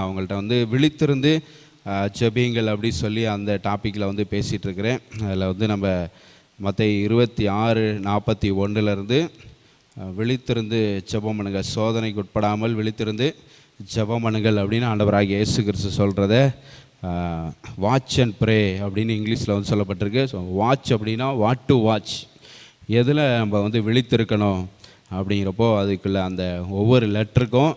அவங்கள்ட்ட வந்து விழித்திருந்து ஜெபியுங்கள் அப்படி சொல்லி அந்த டாப்பிக்கில் வந்து பேசிகிட்டு இருக்கிறேன். அதில் வந்து நம்ம மத்தேயு 26:41 விழித்திருந்து ஜெபம் பண்ணுங்க, சோதனைக்கு உட்படாமல் விழித்திருந்து ஜெபம் பண்ணுங்கள் அப்படின்னு ஆண்டவராகிய இயேசு கிறிஸ்து சொல்கிறத வாட்ச் அண்ட் ப்ரே அப்படின்னு இங்கிலீஷில் வந்து சொல்லப்பட்டிருக்கு. ஸோ வாட்ச் அப்படின்னா வாட் டு வாட்ச், எதில் நம்ம வந்து விழித்திருக்கணும் அப்படிங்கிறப்போ அதுக்குள்ள அந்த ஒவ்வொரு லெட்டருக்கும்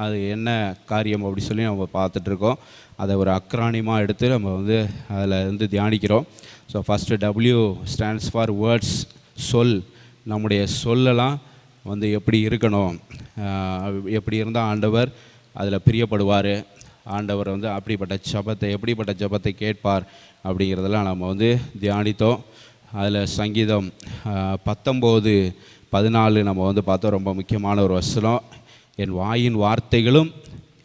அது என்ன காரியம் அப்படி சொல்லி நம்ம பார்த்துட்ருக்கோம். அதை ஒரு அக்ரானியமாக எடுத்து நம்ம வந்து அதில் வந்து தியானிக்கிறோம். So first W stands for words, சொல். நம்முடைய சொல்லலாம் வந்து எப்படி இருக்கணும், எப்படி இருந்தால் ஆண்டவர் அதில் பிரியப்படுவார், ஆண்டவர் வந்து எப்படிப்பட்ட ஜபத்தை கேட்பார் அப்படிங்கிறதெல்லாம் நம்ம வந்து தியானித்தோம். அதில் சங்கீதம் 19:14 நம்ம வந்து பார்த்தோம். ரொம்ப முக்கியமான ஒரு வசனம். என் வாயின் வார்த்தைகளும்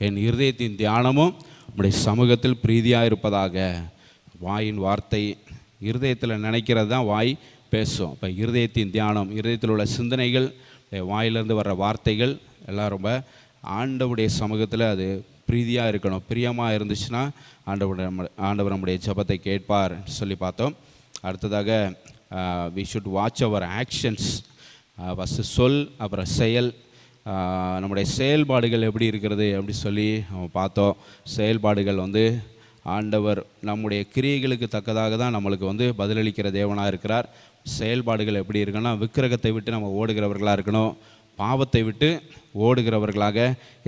என் இருதயத்தின் தியானமும் நம்முடைய சமூகத்தில் பிரீதியாக இருப்பதாக. வாயின் வார்த்தை, இருதயத்தில் நினைக்கிறது தான் வாய் பேசும். இப்போ இருதயத்தின் தியானம், இருதயத்தில் உள்ள சிந்தனைகள், வாயிலிருந்து வர்ற வார்த்தைகள் எல்லாம் ரொம்ப ஆண்டவருடைய சமூகத்தில் அது பிரீதியாக இருக்கணும். பிரியமாக இருந்துச்சுன்னா ஆண்டவர் நம்முடைய ஜபத்தை கேட்பார் சொல்லி பார்த்தோம். அடுத்ததாக we should watch our actions. First சொல், அப்புறம் செயல். நம்முடைய செயல்பாடுகள் எப்படி இருக்கிறது அப்படி சொல்லி நம்ம பார்த்தோம். செயல்பாடுகள் வந்து ஆண்டவர் நம்முடைய கிரியைகளுக்கு தக்கதாக தான் நம்மளுக்கு வந்து பதிலளிக்கிற தேவனாக இருக்கிறார். செயல்பாடுகள் எப்படி இருக்குன்னா, விக்கிரகத்தை விட்டு நம்ம ஓடுகிறவர்களாக இருக்கணும், பாவத்தை விட்டு ஓடுகிறவர்களாக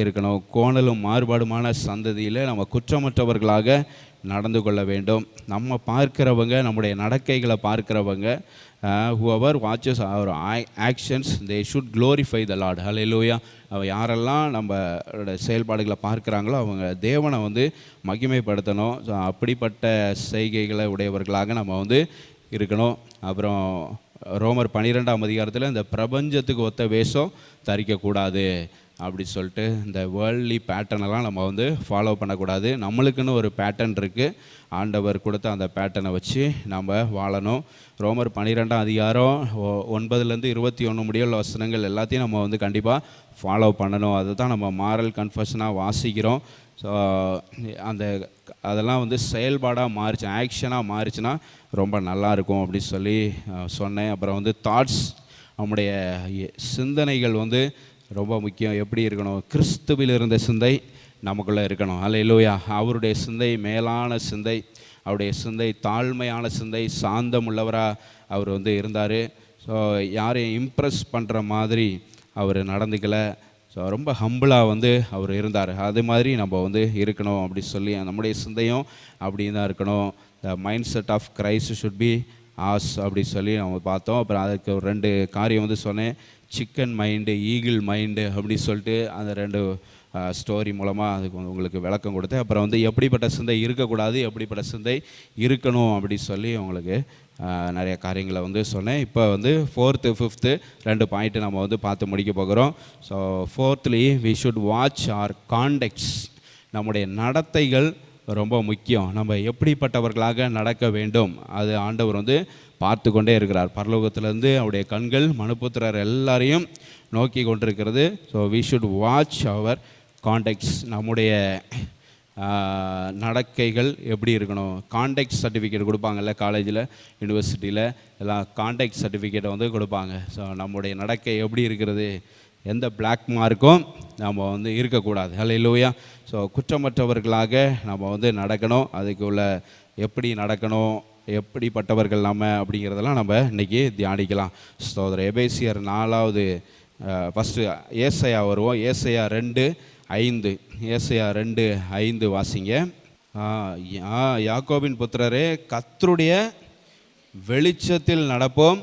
இருக்கணும், கோணலும் மாறுபாடுமான சந்ததியில் நம்ம குற்றமற்றவர்களாக நடந்து கொள்ள வேண்டும். நம்ம பார்க்கிறவங்க, நம்முடைய நடக்கைகளை பார்க்கிறவங்க, whoever watches our actions they should glorify the Lord. Hallelujah. யாரெல்லாம் நம்மளோட செயல்பாடுகளை பார்க்குறாங்களோ அவங்க தேவனை வந்து மகிமைப்படுத்தணும். ஸோ அப்படிப்பட்ட செய்கைகளை உடையவர்களாக நம்ம வந்து இருக்கணும். அப்புறம் ரோமர் 12 இந்த பிரபஞ்சத்துக்கு ஒத்த வேஷம் தரிக்கக்கூடாது அப்படி சொல்லிட்டு இந்த வேர்ல்ட்லி பேட்டர்னெல்லாம் நம்ம வந்து ஃபாலோ பண்ணக்கூடாது. நம்மளுக்குன்னு ஒரு பேட்டர்ன் இருக்குது, ஆண்டவர் கொடுத்த அந்த பேட்டர்னை வச்சு நம்ம வாழணும். ரோமர் 12 9-21 முடியுள்ள வசனங்கள் எல்லாத்தையும் நம்ம வந்து கண்டிப்பாக ஃபாலோ பண்ணணும். அதை தான் நம்ம மாரல் கன்ஃபெஷனாக வாசிக்கிறோம். ஸோ அதெல்லாம் வந்து செயல்பாடாக மாறிச்சு, ஆக்ஷனாக மாறிச்சுன்னா ரொம்ப நல்லாயிருக்கும் அப்படின்னு சொல்லி சொன்னேன். அப்புறம் வந்து தாட்ஸ், நம்முடைய சிந்தனைகள் வந்து ரொம்ப முக்கியம். எப்படி இருக்கணும்? கிறிஸ்துவில் இருந்த சிந்தை நமக்குள்ளே இருக்கணும். அல்லேலூயா. அவருடைய சிந்தை மேலான சிந்தை, அவருடைய சிந்தை தாழ்மையான சிந்தை, சாந்தம் உள்ளவராக அவர் வந்து இருந்தார். ஸோ யாரையும் இம்ப்ரெஸ் பண்ணுற மாதிரி அவர் நடந்துக்கலை. ஸோ ரொம்ப ஹம்பிளாக வந்து அவர் இருந்தார். அது மாதிரி நம்ம வந்து இருக்கணும் அப்படி சொல்லி நம்முடைய சிந்தையும் அப்படி தான் இருக்கணும். The mindset of Christ should be as அப்படி சொல்லி நம்ம பார்த்தோம். அப்புறம் அதுக்கு ஒரு 2 காரியம் வந்து சொன்னேன். சிக்கன் மைண்டு, ஈகிள் மைண்டு அப்படி சொல்லிட்டு அந்த 2 ஸ்டோரி மூலமாக அதுக்கு உங்களுக்கு விளக்கம் கொடுத்தேன். அப்புறம் வந்து எப்படிப்பட்ட சிந்தை இருக்கக்கூடாது, எப்படிப்பட்ட சிந்தை இருக்கணும் அப்படி சொல்லி உங்களுக்கு நிறைய காரியங்களை வந்து சொன்னேன். இப்போ வந்து 4th 5th 2 பாயிண்ட்டு நம்ம வந்து பார்த்து முடிக்க போகிறோம். So 4thly we should watch our conducts. நம்முடைய நடத்தைகள் ரொம்ப முக்கியம். நம்ம எப்படிப்பட்டவர்களாக நடக்க வேண்டும் அது ஆண்டவர் வந்து பார்த்து கொண்டே இருக்கிறார். பரலோகத்திலேருந்து அவருடைய கண்கள் மனுபுத்திரர் எல்லாரையும் நோக்கி கொண்டிருக்கிறது. So we should watch our conducts. நம்முடைய நடக்கைகள் எப்படி இருக்கணும்? கான்டாக்ட் சர்டிஃபிகேட் கொடுப்பாங்கல்ல காலேஜில், யூனிவர்சிட்டியில் எல்லாம் கான்டாக்ட் சர்டிஃபிகேட்டை வந்து கொடுப்பாங்க. ஸோ நம்முடைய நடக்கை எப்படி இருக்கிறது? எந்த பிளாக் மார்க்கும் நம்ம வந்து இருக்கக்கூடாது. ஹல்லேலூயா. ஸோ குற்றமற்றவர்களாக நம்ம வந்து நடக்கணும். அதுக்கு உள்ள எப்படி நடக்கணும், எப்படிப்பட்டவர்கள் நம்ம அப்படிங்கிறதெல்லாம் நம்ம இன்றைக்கி தியானிக்கலாம். ஸ்தோத்திரம். எபேசியர் 4 ஃபஸ்ட்டு ஏசாயா வருவோம். ஏசாயா 2:5. ஏசாயா 2:5 வாசிங்க. யாக்கோபின் புத்திரரே, கர்த்தருடைய வெளிச்சத்தில் நடப்போம்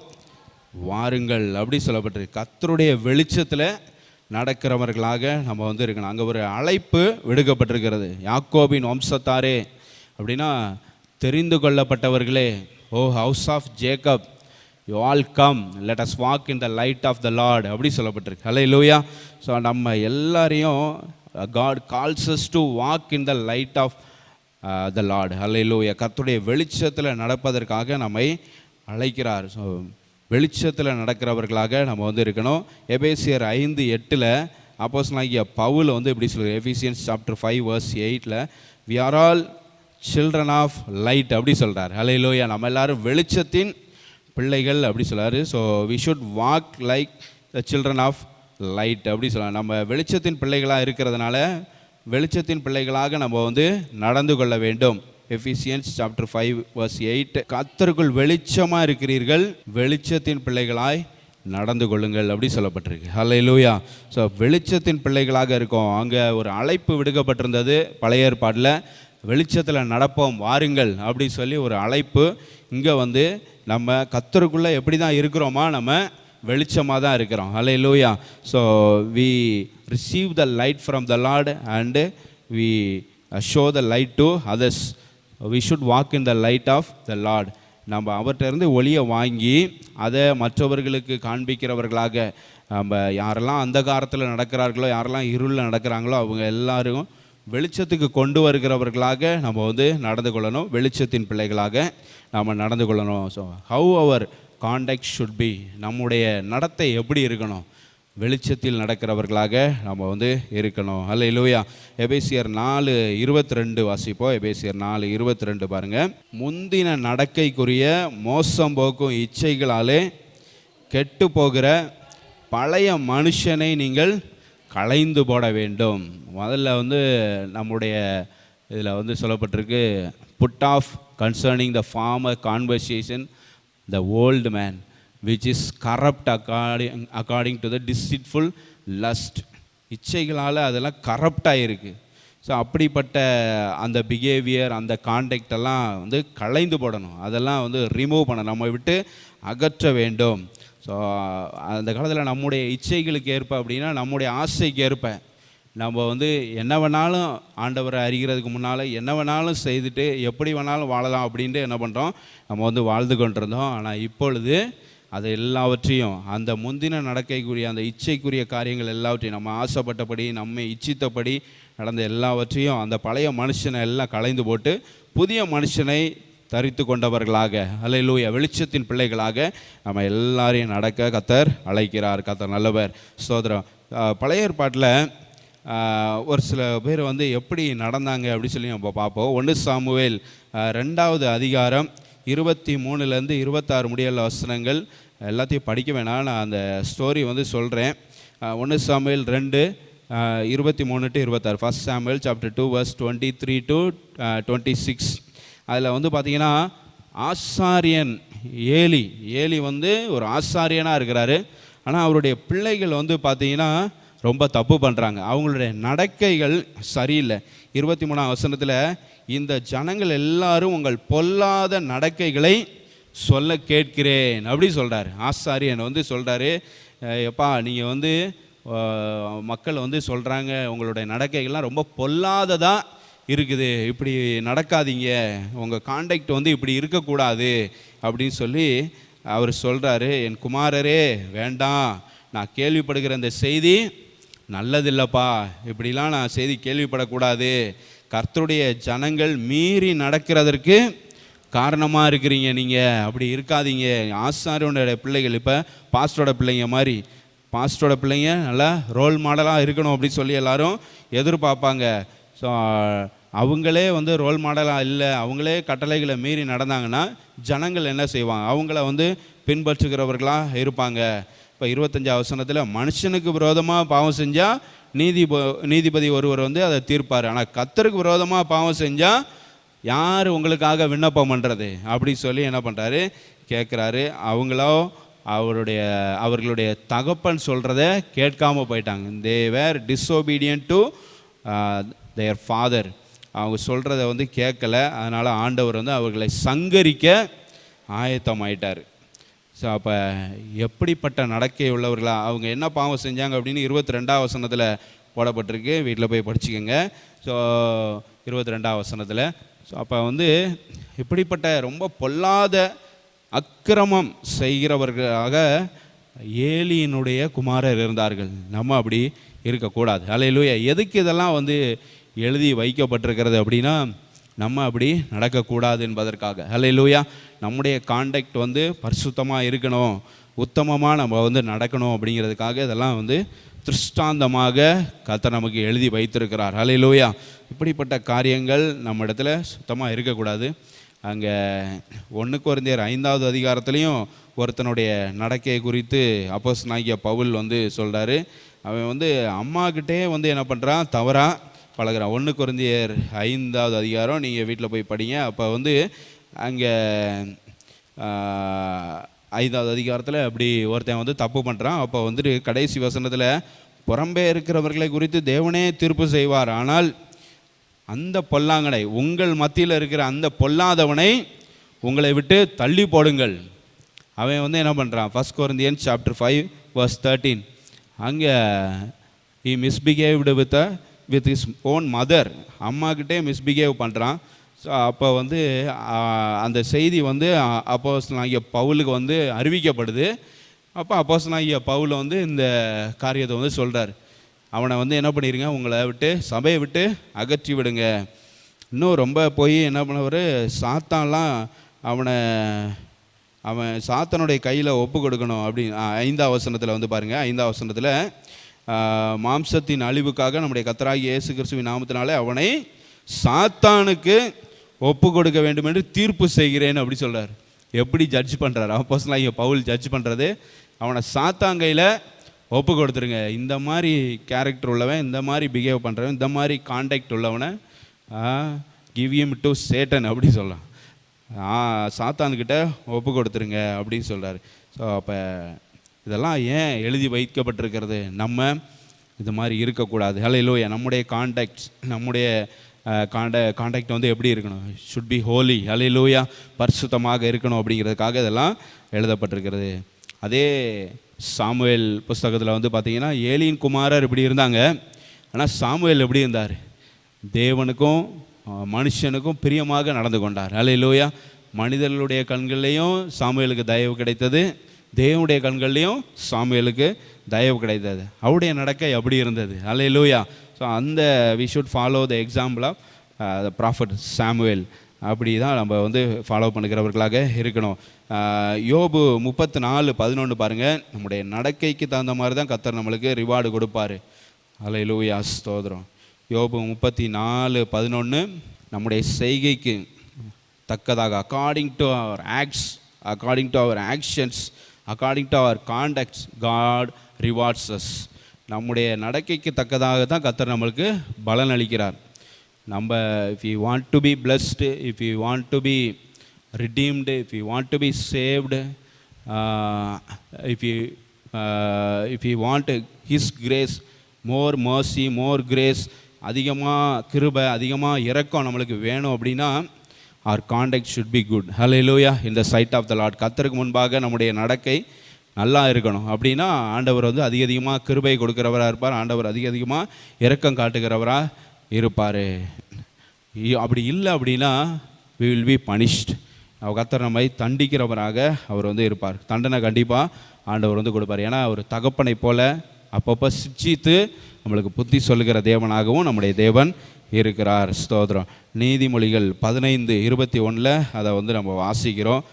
வாருங்கள் அப்படி சொல்லப்பட்டிருக்கு. கர்த்தருடைய வெளிச்சத்தில் நடக்கிறவர்களாக நம்ம வந்து இருக்கணும். அங்கே ஒரு அழைப்பு விடுக்கப்பட்டிருக்கிறது. யாக்கோபின் வம்சத்தாரே அப்படின்னா தெரிந்து கொள்ளப்பட்டவர்களே, O house of Jacob, you all come, let us walk in the light of the Lord அப்படி சொல்லப்பட்டிருக்கு. ஹல்லேலூயா. ஸோ நம்ம எல்லாரையும் God calls us to walk in the light of the Lord. ஹல்லேலூயா. கர்த்தருடைய வெளிச்சத்தில் நடப்பதற்காக நம்மை அழைக்கிறார். ஸோ வெளிச்சத்தில் நடக்கிறவர்களாக நம்ம வந்து இருக்கணும். எபேசியர் 5:8 அப்போஸ்தலனாகிய பவுல் வந்து இப்படி சொல்லுவார். எஃபீசியன்ஸ் chapter 5:8 we are all children of light அப்படி சொல்கிறார். ஹல்லேலூயா. நம்ம எல்லாரும் வெளிச்சத்தின் பிள்ளைகள் அப்படி சொல்கிறாரு. So we should walk like the children of light அப்படி சொல்கிறார். நம்ம வெளிச்சத்தின் பிள்ளைகளாக இருக்கிறதுனால வெளிச்சத்தின் பிள்ளைகளாக நம்ம வந்து நடந்து கொள்ள வேண்டும். எஃபீசியன்ஸ் சாப்டர் 5:8 கர்த்தருக்குள் வெளிச்சமாக இருக்கிறீர்கள், வெளிச்சத்தின் பிள்ளைகளாய் நடந்து கொள்ளுங்கள் அப்படி சொல்லப்பட்டிருக்கு. ஹல்லேலூயா. ஸோ வெளிச்சத்தின் பிள்ளைகளாக இருக்கோம். அங்கே ஒரு அழைப்பு விடுக்கப்பட்டிருந்தது பழைய ஏற்பாட்டில், வெளிச்சத்தில் நடப்போம் வாருங்கள் அப்படி சொல்லி ஒரு அழைப்பு. இங்கே வந்து நம்ம கர்த்தருக்குள்ளே எப்படி தான் இருக்கிறோமா, நம்ம வெளிச்சமாக தான் இருக்கிறோம். ஹல்லேலூயா. So we receive the light from the Lord and we show the light to others. We should walk in the light of the Lord. நம்ம அவர்கிட்டருந்து ஒளியை வாங்கி அதை மற்றவர்களுக்கு காண்பிக்கிறவர்களாக, நம்ம யாரெல்லாம் அந்த காலத்தில் நடக்கிறார்களோ, யாரெல்லாம் இருளில் நடக்கிறாங்களோ அவங்க எல்லாரும் வெளிச்சத்துக்கு கொண்டு வருகிறவர்களாக நம்ம வந்து நடந்து கொள்ளணும். வெளிச்சத்தின் பிள்ளைகளாக நாம் நடந்து கொள்ளணும். So how our conduct should be, நம்முடைய நடத்தை எப்படி இருக்கணும், வெளிச்சத்தில் நடக்கிறவர்களாக நம்ம வந்து இருக்கணும். ஹல்லேலூயா. எபேசியர் 4:22 வாசிப்போம். எபேசியர் 4:22 பாருங்கள். முந்தின நடக்கைக்குரிய மோசம் போக்கும் இச்சைகளாலே கெட்டு போகிற பழைய மனுஷனை நீங்கள் களைந்து போட வேண்டும். முதல்ல வந்து நம்முடைய இதில் வந்து சொல்லப்பட்டிருக்கு, put off concerning the former conversation the old man which is corrupt according to the deceitful lust. இச்சைகளால் அதெல்லாம் கரப்டாக இருக்குது. ஸோ அப்படிப்பட்ட அந்த பிஹேவியர், அந்த கான்டக்டெல்லாம் வந்து களைந்து போடணும், அதெல்லாம் வந்து ரிமூவ் பண்ண, நம்ம விட்டு அகற்ற வேண்டும். ஸோ அந்த காலத்தில் நம்முடைய இச்சைகளுக்கு ஏற்ப அப்படின்னா நம்முடைய ஆசைக்கு ஏற்ப நம்ம வந்து என்ன வேணாலும் ஆண்டவரை அறிகிறதுக்கு முன்னால் என்ன வேணாலும் செய்துட்டு எப்படி வேணாலும் வாழலாம் அப்படின்ட்டு என்ன பண்ணுறோம், நம்ம வந்து வாழ்ந்து கொண்டிருந்தோம். ஆனால் இப்பொழுது அது எல்லாவற்றையும், அந்த முந்தின நடக்கைக்குரிய அந்த இச்சைக்குரிய காரியங்கள் எல்லாவற்றையும், நம்ம ஆசைப்பட்டபடி நம்மை இச்சித்தபடி நடந்த எல்லாவற்றையும், அந்த பழைய மனுஷனை எல்லாம் களைந்து போட்டு புதிய மனுஷனை தரித்து கொண்டவர்களாக, ஹல்லேலூயா, வெளிச்சத்தின் பிள்ளைகளாக நம்ம எல்லாரையும் நடக்க கர்த்தர் அழைக்கிறார். கர்த்தர் நல்லவர். ஸ்தோத்திரம். பழைய ஏற்பாட்டில் ஒரு சில பேர் வந்து எப்படி நடந்தாங்க அப்படின்னு சொல்லி நம்ம பார்ப்போம். 1 சாமுவேல் 2வது அதிகாரம் 23 26 முடியுள்ள வசனங்கள் எல்லாத்தையும் படிக்க வேணாம், நான் அந்த ஸ்டோரி வந்து சொல்கிறேன். 1 Samuel 2:23-26. First Samuel chapter 2 verse 23-26. அதில் வந்து பார்த்திங்கன்னா ஆசாரியன் ஏலி வந்து ஒரு ஆசாரியனாக இருக்கிறாரு. ஆனால் அவருடைய பிள்ளைகள் வந்து பார்த்திங்கன்னா ரொம்ப தப்பு பண்ணுறாங்க, அவங்களுடைய நடக்கைகள் சரியில்லை. 23ஆம் வசனத்தில், இந்த ஜனங்கள் எல்லாரும் உங்கள் பொல்லாத நடக்கைகளை சொல்ல கேட்கிறேன் அப்படி சொல்கிறார். ஆசாரியன் வந்து சொல்கிறாரு, எப்பா நீங்கள் வந்து மக்கள் வந்து சொல்கிறாங்க உங்களுடைய நடக்கைகள்லாம் ரொம்ப பொல்லாததாக இருக்குது, இப்படி நடக்காதீங்க, உங்கள் காண்டக்ட் வந்து இப்படி இருக்கக்கூடாது அப்படின்னு சொல்லி அவர் சொல்கிறாரு. என் குமாரரே வேண்டாம், நான் கேள்விப்படுகிற இந்த செய்தி நல்லதில்லைப்பா, இப்படிலாம் நான் செய்தி கேள்விப்படக்கூடாது. கர்த்தருடைய ஜனங்கள் மீறி நடக்கிறதற்கு காரணமாக இருக்கிறீங்க நீங்கள், அப்படி இருக்காதீங்க. ஆசாரியோட பிள்ளைகள் இப்போ பாஸ்டரோட பிள்ளைங்க மாதிரி, பாஸ்டரோட பிள்ளைங்க நல்லா ரோல் மாடலாக இருக்கணும் அப்படின்னு சொல்லி எல்லாரும் எதிர்பார்ப்பாங்க. ஸோ அவங்களே வந்து ரோல் மாடலாக இல்லை, அவங்களே கட்டளைகளை மீறி நடந்தாங்கன்னா ஜனங்கள் என்ன செய்வாங்க, அவங்கள வந்து பின்பற்றுகிறவர்களாக இருப்பாங்க. இப்போ 25ஆம் வசனத்தில், மனுஷனுக்கு விரோதமாக பாவம் செஞ்சால் நீதிபதி ஒருவர் வந்து அதை தீர்ப்பார், ஆனால் கர்த்தருக்கு விரோதமாக பாவம் செஞ்சால் யார் உங்களுக்காக விண்ணப்பம் பண்ணுறது அப்படி சொல்லி என்ன பண்ணுறாரு கேட்குறாரு. அவர்களுடைய தகப்பன் சொல்கிறத கேட்காமல் போயிட்டாங்க. தே வேர் டிஸ்ஒபீடியன்ட் டு தேர் ஃபாதர். அவங்க சொல்கிறத வந்து கேட்கல, அதனால் ஆண்டவர் வந்து அவர்களை சங்கரிக்க ஆயத்தமாயிட்டார். ஸோ அப்போ எப்படிப்பட்ட நடக்கை உள்ளவர்களா, அவங்க என்ன பாவம் செஞ்சாங்க அப்படின்னு 22ஆம் வசனத்தில் போடப்பட்டிருக்கு, வீட்டில் போய் படிச்சுக்கோங்க. ஸோ 22ஆம் வசனத்தில், ஸோ அப்போ வந்து இப்படிப்பட்ட ரொம்ப பொல்லாத அக்கிரமம் செய்கிறவர்களாக ஏலியினுடைய குமாரர் இருந்தார்கள். நம்ம அப்படி இருக்கக்கூடாது. அல்லேலூயா. எதுக்கு இதெல்லாம் வந்து எழுதி வைக்கப்பட்டிருக்கிறது அப்படின்னா, நம்ம அப்படி நடக்கக்கூடாது என்பதற்காக. அல்லேலூயா. நம்முடைய காண்டக்ட் வந்து பரிசுத்தமாக இருக்கணும், உத்தமமாக நம்ம வந்து நடக்கணும் அப்படிங்கிறதுக்காக இதெல்லாம் வந்து திருஷ்டாந்தமாக கர்த்தர் நமக்கு எழுதி வைத்திருக்கிறார். ஹல்லேலூயா. இப்படிப்பட்ட காரியங்கள் நம்ம இடத்துல சுத்தமாக இருக்கக்கூடாது. அங்கே 1 கொரிந்தியர் 5வது அதிகாரத்துலேயும் ஒருத்தனுடைய நடக்கையை குறித்து அப்போஸ்தலனாகிய பவுல் சொல்கிறாரு. அவன் அம்மாக்கிட்டே என்ன பண்ணுறான், தவறாக பழகிறான். 1 கொரிந்தியர் 5வது அதிகாரம் நீங்கள் வீட்டில் போய் படிங்க. அப்போ அங்கே 5வது அதிகாரத்தில் அப்படி ஒருத்தன் தப்பு பண்ணுறான். அப்போ கடைசி வசனத்தில் புறம்பே இருக்கிறவர்களை குறித்து தேவனே தீர்ப்பு செய்வார், ஆனால் அந்த பொல்லாங்கனை, உங்கள் மத்தியில் இருக்கிற அந்த பொல்லாதவனை உங்களை விட்டு தள்ளி போடுங்கள். அவன் என்ன பண்ணுறான், 1 Corinthians chapter 5 verse 13, அங்கே he misbehaved with his own mother, அம்மாக்கிட்டே மிஸ்பிஹேவ் பண்ணுறான். ஸோ அப்போ அந்த செய்தி அப்போஸ்தலனாகிய பவுலுக்கு அறிவிக்கப்படுது. அப்போ அப்போஸ்தலனாகிய பவுல் இந்த காரியத்தை சொல்கிறார். அவனை என்ன பண்ணிடுங்க, உங்களை விட்டு சபையை விட்டு அகற்றி விடுங்க. இன்னும் ரொம்ப போய் என்ன பண்ணவர், சாத்தான்லாம் அவன் சாத்தானுடைய கையில் ஒப்பு கொடுக்கணும் அப்படின்னு 5வது வசனத்தில் பாருங்கள். 5வது வசனத்தில் மாம்சத்தின் அழிவுக்காக நம்முடைய கர்த்தராகிய இயேசு கிறிஸ்துவின் நாமத்தினாலே அவனை சாத்தானுக்கு ஒப்பு கொடுக்க வேண்டும் என்று தீர்ப்பு செய்கிறேன் அப்படி சொல்கிறார். எப்படி ஜட்ஜ் பண்ணுறாரு அப்போஸ்தலனாகிய பவுல் ஜட்ஜ் பண்ணுறது, அவனை சாத்தாங்கையில் ஒப்பு கொடுத்துருங்க. இந்த மாதிரி கேரக்டர் உள்ளவன், இந்த மாதிரி பிஹேவ் பண்ணுறவன், இந்த மாதிரி கான்டாக்ட் உள்ளவனை கிவ் ஹிம் டு சேட்டன் அப்படி சொல்லலாம். சாத்தான்கிட்ட ஒப்பு கொடுத்துருங்க அப்படின்னு சொல்கிறாரு. ஸோ அப்போ இதெல்லாம் ஏன் எழுதி வைக்கப்பட்டிருக்கிறது, நம்ம இது மாதிரி இருக்கக்கூடாது. ஹல்லேலூயா. நம்முடைய கான்டாக்ட்ஸ், நம்முடைய கான்டாக்ட் எப்படி இருக்கணும், ஷுட் பி ஹோலி. ஹல்லேலூயா. பரிசுத்தமாக இருக்கணும் அப்படிங்கிறதுக்காக இதெல்லாம் எழுதப்பட்டிருக்கிறது. அதே சாமுவேல் புஸ்தகத்தில் பார்த்தீங்கன்னா ஏலியின் குமாரர் இப்படி இருந்தாங்க. ஆனால் சாமுவேல் எப்படி இருந்தார், தேவனுக்கும் மனுஷனுக்கும் பிரியமாக நடந்து கொண்டார். ஹல்லேலூயா. மனிதர்களுடைய கண்கள்லேயும் சாமுவேலுக்கு தயவு கிடைத்தது, தேவனுடைய கண்கள்லேயும் சாமுவேலுக்கு தயவு கிடைத்தது. அவருடைய நடக்கை அப்படி இருந்தது. ஹல்லேலூயா. ஸோ அந்த we should follow the example of the prophet Samuel. அப்படி தான் நம்ம ஃபாலோ பண்ணுகிறவர்களாக இருக்கணும். யோபு 34:11 பாருங்கள். நம்முடைய நடக்கைக்கு தகுந்த மாதிரி தான் கர்த்தர் நம்மளுக்கு ரிவார்டு கொடுப்பார். ஹல்லேலூயா. ஸ்தோத்திரம். யோபு 34:11, நம்முடைய செய்கைக்கு தக்கதாக, according to our acts, according to our actions, according to our conducts, God rewards us. நம்முடைய நடக்கைக்கு தக்கதாக தான் கர்த்தர் நம்மளுக்கு பலன் அளிக்கிறார். நம்ம if you want to be blessed, if you want to be redeemed, if you want to be saved, if you want his grace, more mercy, more grace, அதிகமாக கிருபை, அதிகமாக இரக்கம் நம்மளுக்கு வேணும் அப்படின்னா our conduct should be good. Hallelujah. In the sight of the Lord. கர்த்தருக்கு முன்பாக நம்முடைய நடக்கை நல்லா இருக்கணும். அப்படின்னா ஆண்டவர் அதிகமாக கிருபை கொடுக்கிறவராக இருப்பார். ஆண்டவர் அதிகமாக இரக்கம் காட்டுகிறவராக இருப்பார். அப்படி இல்லை அப்படின்னா we will be punished. கர்த்தர் நம்மை தண்டிக்கிறவராக அவர் இருப்பார். தண்டனை கண்டிப்பாக ஆண்டவர் கொடுப்பார். ஏன்னா அவர் தகப்பனை போல அப்பப்போ சிட்சித்து நம்மளுக்கு புத்தி சொல்லுகிற தேவனாகவும் நம்முடைய தேவன் இருக்கிறார். ஸ்தோத்திரம். நீதிமொழிகள் 15:21 அதை நம்ம வாசிக்கிறோம்.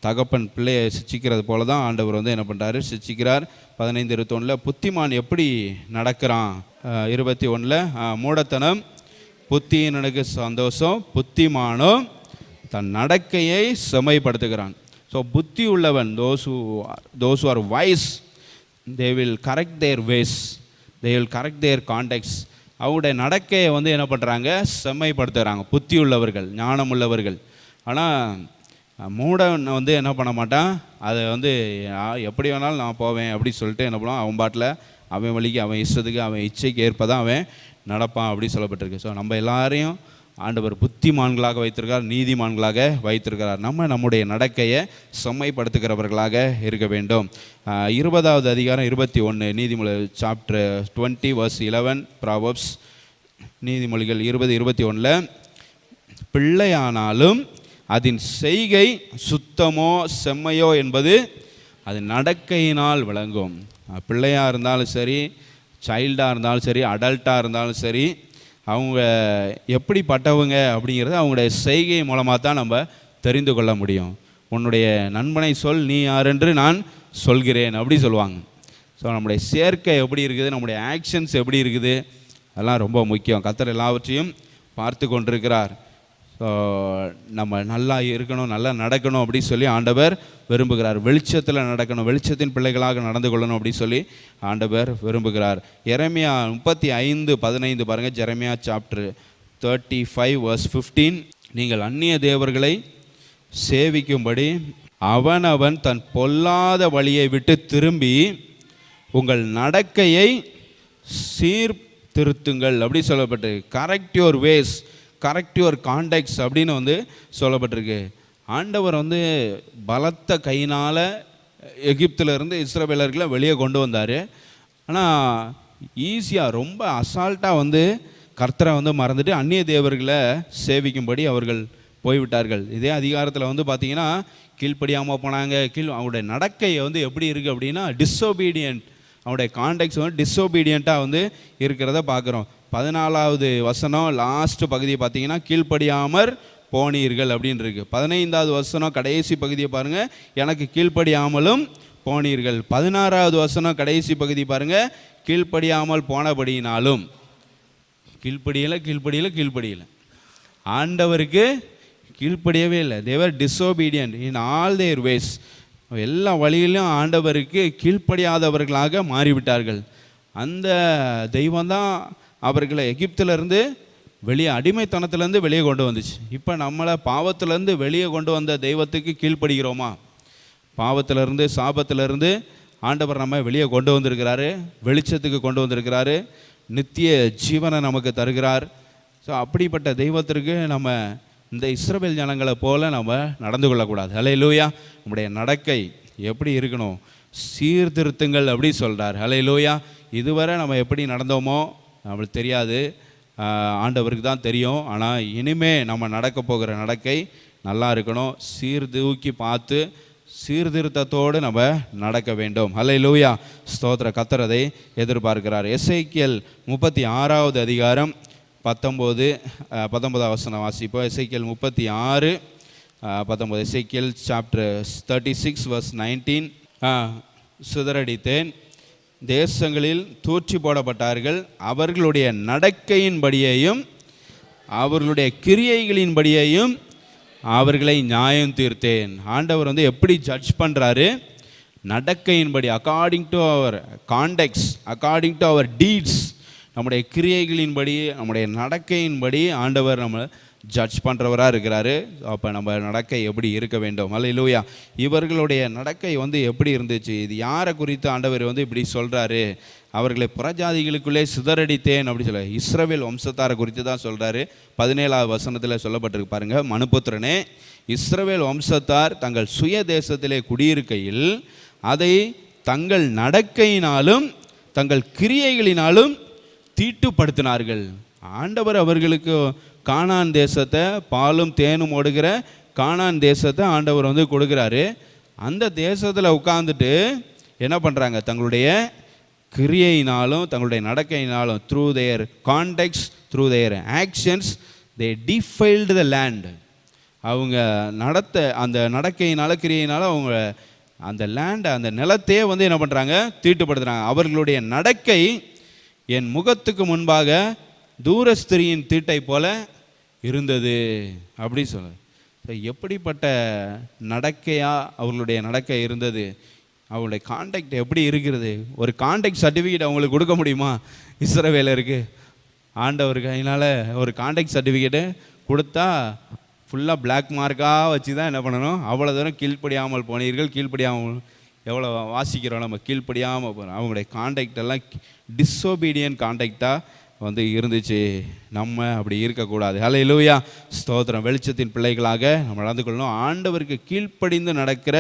தகப்பன் பிள்ளையை சிச்சிக்கிறது போல தான் ஆண்டவர் என்ன பண்ணுறாரு, சிச்சிக்கிறார். 15:21 புத்திமான் எப்படி நடக்கிறான், 21 மூடத்தனம் புத்தியினனுக்கு சந்தோஷம், புத்திமானோ தன் நடக்கையை செம்மைப்படுத்துகிறான். ஸோ புத்தி உள்ளவன், those who are wise, they will correct their ways, they will correct their contacts. அவங்களுடைய நடக்கையை என்ன பண்ணுறாங்க, செம்மைப்படுத்துகிறாங்க. புத்தி உள்ளவர்கள், ஞானம் உள்ளவர்கள். ஆனால் மூடன் என்ன பண்ண மாட்டான், அதை எப்படி வேணாலும் நான் போவேன் அப்படி சொல்லிட்டு என்ன பண்ணுவான், அவன் பாட்டில் அவன் வழிக்கு, அவன் இஷ்டத்துக்கு, அவன் இச்சைக்கு ஏற்பதான் அவன் நடப்பான் அப்படி சொல்லப்பட்டிருக்கு. ஸோ நம்ம எல்லாரையும் ஆண்டவர் புத்திமான்களாக வைத்திருக்கிறார், நீதிமான்களாக வைத்திருக்கிறார். நம்முடைய நடக்கையை செம்மைப்படுத்துகிறவர்களாக இருக்க வேண்டும். 20வது அதிகாரம் 21 நீதிமொழி சாப்டர் 20 verse 11 ப்ராவர்ப்ஸ். நீதிமொழிகள் 20:21 பிள்ளையானாலும் அதன் செய்கை சுத்தமோ செம்மையோ என்பது அது நடக்கையினால் விளங்கும். பிள்ளையாக இருந்தாலும் சரி, சைல்டாக இருந்தாலும் சரி, அடல்ட்டாக இருந்தாலும் சரி, அவங்க எப்படிப்பட்டவங்க அப்படிங்கிறது அவங்களுடைய செய்கை மூலமாக தான் நம்ம தெரிந்து கொள்ள முடியும். உன்னுடைய நண்பனை சொல், நீ யார் என்று நான் சொல்கிறேன் அப்படி சொல்லுவாங்க. ஸோ நம்முடைய சேர்க்கை எப்படி இருக்குது, நம்முடைய ஆக்ஷன்ஸ் எப்படி இருக்குது, அதெல்லாம் ரொம்ப முக்கியம். கர்த்தர் எல்லாவற்றையும் பார்த்து கொண்டிருக்கிறார். ஸோ நம்ம நல்லா இருக்கணும், நல்லா நடக்கணும் அப்படி சொல்லி ஆண்டவர் விரும்புகிறார். வெளிச்சத்தில் நடக்கணும், வெளிச்சத்தின் பிள்ளைகளாக நடந்து கொள்ளணும் அப்படி சொல்லி ஆண்டவர் விரும்புகிறார். எரேமியா 35:15 பாருங்கள். எரேமியா சாப்டர் 35:15. நீங்கள் அந்நிய தேவர்களை சேவிக்கும்படி அவனவன் தன் பொல்லாத வழியை விட்டு திரும்பி உங்கள் நடக்கையை சீர்திருத்துங்கள் அப்படி சொல்லப்பட்டு, correct your ways, correct your conducts அப்படின்னு சொல்லப்பட்டிருக்கு. ஆண்டவர் பலத்த கையினால் எகிப்திலிருந்து இஸ்ரவேலர்களை வெளியே கொண்டு வந்தார். ஆனால் ஈஸியாக ரொம்ப அசால்ட்டாக கர்த்தரை மறந்துட்டு அந்நிய தேவர்களை சேவிக்கும்படி அவர்கள் போய்விட்டார்கள். இதே அதிகாரத்தில் பார்த்தீங்கன்னா கீழ்ப்படியாமல் போனாங்க. அவங்களுடைய நடக்கை எப்படி இருக்குது அப்படின்னா டிஸ்ஒபீடியன்ட். அவனுடைய கான்டெக்ட்ஸ் டிஸ்ஒபீடியண்ட்டாக இருக்கிறத பார்க்குறோம். 14வது வசனம் லாஸ்ட் பகுதியை பார்த்தீங்கன்னா கீழ்ப்படியாமற் போனீர்கள் அப்படின்னு இருக்கு. 15வது வசனம் கடைசி பகுதியை பாருங்கள், எனக்கு கீழ்ப்படியாமலும் போனீர்கள். 16வது வசனம் கடைசி பகுதி பாருங்கள், கீழ்ப்படியாமல் போனபடியினாலும். கீழ்ப்படியலை ஆண்டவருக்கு கீழ்ப்படியவே இல்லை. They were disobedient in all their ways. எல்லா வழியிலும் ஆண்டவருக்கு கீழ்ப்படியாதவர்களாக மாறிவிட்டார்கள். அந்த தெய்வம்தான் அவர்களை எகிப்திலேருந்து வெளியே, அடிமைத்தனத்திலேருந்து வெளியே கொண்டு வந்துச்சு. இப்போ நம்மளை பாவத்திலேருந்து வெளியே கொண்டு வந்த தெய்வத்துக்கு கீழ்ப்படுகிறோமா? பாவத்திலேருந்து சாபத்திலேருந்து ஆண்டவர் நம்ம வெளியே கொண்டு வந்திருக்கிறாரு, வெளிச்சத்துக்கு கொண்டு வந்திருக்கிறாரு, நித்திய ஜீவனை நமக்கு தருகிறார். ஸோ அப்படிப்பட்ட தெய்வத்திற்கு நம்ம இந்த இஸ்ரவேல் ஜனங்களை போல நம்ம நடந்து கொள்ளக்கூடாது. ஹல்லேலூயா. நம்முடைய நடக்கை எப்படி இருக்கணும், சீர்திருத்துங்கள் அப்படி சொல்கிறார். ஹல்லேலூயா. இதுவரை நம்ம எப்படி நடந்தோமோ நம்மளுக்கு தெரியாது, ஆண்டவருக்கு தான் தெரியும். ஆனால் இனிமே நம்ம நடக்க போகிற நடக்கை நல்லா இருக்கணும். சீர்தூக்கி பார்த்து சீர்திருத்தத்தோடு நம்ம நடக்க வேண்டும். ஹல்லேலூயா. ஸ்தோத்திர. கர்த்தர் அதை எதிர்பார்க்கிறார். எசேக்கியேல் 36வது அதிகாரம் 19வது வசனம் வாசிப்போம். எசேக்கியேல் 36:19. எசேக்கியேல் சாப்டர் 36:19. சிதறடித்தேன், தேசங்களில் தூற்றி போடப்பட்டார்கள், அவர்களுடைய நடக்கையின்படியையும் அவர்களுடைய கிரியைகளின்படியையும் அவர்களை நியாயம் தீர்த்தேன். ஆண்டவர் எப்படி ஜட்ஜ் பண்ணுறாரு? நடக்கையின்படி, according to our conducts, according to our deeds, நம்முடைய கிரியைகளின்படி, நம்முடைய நடக்கையின்படி ஆண்டவர் நம்ம ஜட்ஜ் பண்ணுறவராக இருக்கிறாரு. அப்போ நம்ம நடக்கை எப்படி இருக்க வேண்டும்? ஹல்லேலூயா. இவர்களுடைய நடக்கை எப்படி இருந்துச்சு? இது யாரை குறித்து ஆண்டவர் இப்படி சொல்கிறாரு? அவர்களை புறஜாதிகளுக்குள்ளே சிதறடித்தேன் அப்படி சொல்ல, இஸ்ரவேல் வம்சத்தாரை குறித்து தான் சொல்கிறாரு. 17வது வசனத்தில் சொல்லப்பட்டிருக்கு பாருங்கள். மனுபுத்திரனே, இஸ்ரவேல் வம்சத்தார் தங்கள் சுய தேசத்திலே குடியிருக்கையில் அதை தங்கள் நடக்கையினாலும் தங்கள் கிரியைகளினாலும் தீட்டுப்படுத்தினார்கள். ஆண்டவர் அவர்களுக்கு கானான் தேசத்தை, பாலும் தேனும் ஓடுகிற கானான் தேசத்தை ஆண்டவர் கொடுக்குறாரு. அந்த தேசத்தில் உட்கார்ந்துட்டு என்ன பண்ணுறாங்க? தங்களுடைய கிரியையினாலும் தங்களுடைய நடக்கையினாலும், through their conducts, through their actions, they defiled the land. அவங்க அந்த நடக்கையினால, கிரியையினால அவங்க அந்த லேண்டை, அந்த நிலத்தையே என்ன பண்ணுறாங்க? தீட்டுப்படுத்துகிறாங்க. அவர்களுடைய நடக்கை என் முகத்துக்கு முன்பாக தூரஸ்திரியின் தீட்டை போல இருந்தது அப்படி சொல்ல. எப்படிப்பட்ட நடக்கையாக அவர்களுடைய நடக்கை இருந்தது? அவங்களுடைய கான்டாக்ட் எப்படி இருக்கிறது? ஒரு கான்டாக்ட் சர்டிஃபிகேட் அவங்களுக்கு கொடுக்க முடியுமா? இஸ்ரவேலருக்கு ஆண்டவர் கையினால் ஒரு கான்டாக்ட் சர்டிஃபிகேட்டு கொடுத்தா ஃபுல்லாக பிளாக் மார்க்காக வச்சு தான் என்ன பண்ணணும்? அவ்வளோ தூரம் கீழ்ப்படியாமல் போனீர்கள். கீழ்ப்படியாமல் எவ்வளோ வாசிக்கிறோம் நம்ம, கீழ்ப்படியாமல் போகிறோம். அவங்களுடைய கான்டாக்ட் எல்லாம் டிஸ்ஒபீடியன்ட் கான்டாக்டாக இருந்துச்சு. நம்ம அப்படி இருக்கக்கூடாது. ஹல்லேலூயா. ஸ்தோத்திரம். வெளிச்சத்தின் பிள்ளைகளாக நம்ம நடந்து கொள்ளணும். ஆண்டவருக்கு கீழ்ப்படிந்து நடக்கிற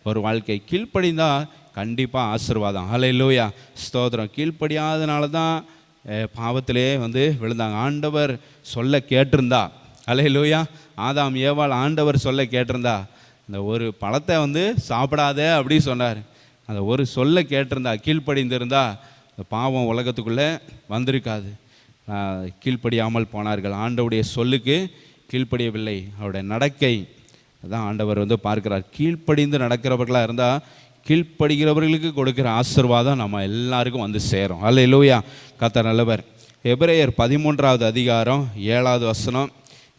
ஒரு வாழ்க்கை. கீழ்ப்படிந்தால் கண்டிப்பாக ஆசீர்வாதம். ஹல்லேலூயா. ஸ்தோத்திரம். கீழ்ப்படியாதனால தான் பாவத்திலே விழுந்தாங்க. ஆண்டவர் சொல்ல கேட்டிருந்தா, ஹல்லேலூயா, ஆதாம் ஏவாள் ஆண்டவர் சொல்ல கேட்டிருந்தா, இந்த ஒரு பழத்தை சாப்பிடாத அப்படி சொன்னார். அந்த ஒரு சொல்ல கேட்டிருந்தா, கீழ்ப்படிந்திருந்தா, இந்த பாவம் உலகத்துக்குள்ளே வந்திருக்காது. கீழ்ப்படியாமல் போனார்கள். ஆண்டவருடைய சொல்லுக்கு கீழ்ப்படியவில்லை. அவருடைய நடக்கை அதான் ஆண்டவர் பார்க்கிறார். கீழ்ப்படிந்து நடக்கிறவர்களாக இருந்தால் கீழ்ப்படுகிறவர்களுக்கு கொடுக்குற ஆசீர்வாதம் நம்ம எல்லாருக்கும் வந்து சேரும். அல்லேலூயா. கர்த்தர் நல்லவர். எபிரேயர் 13வது அதிகாரம் 7வது வசனம்.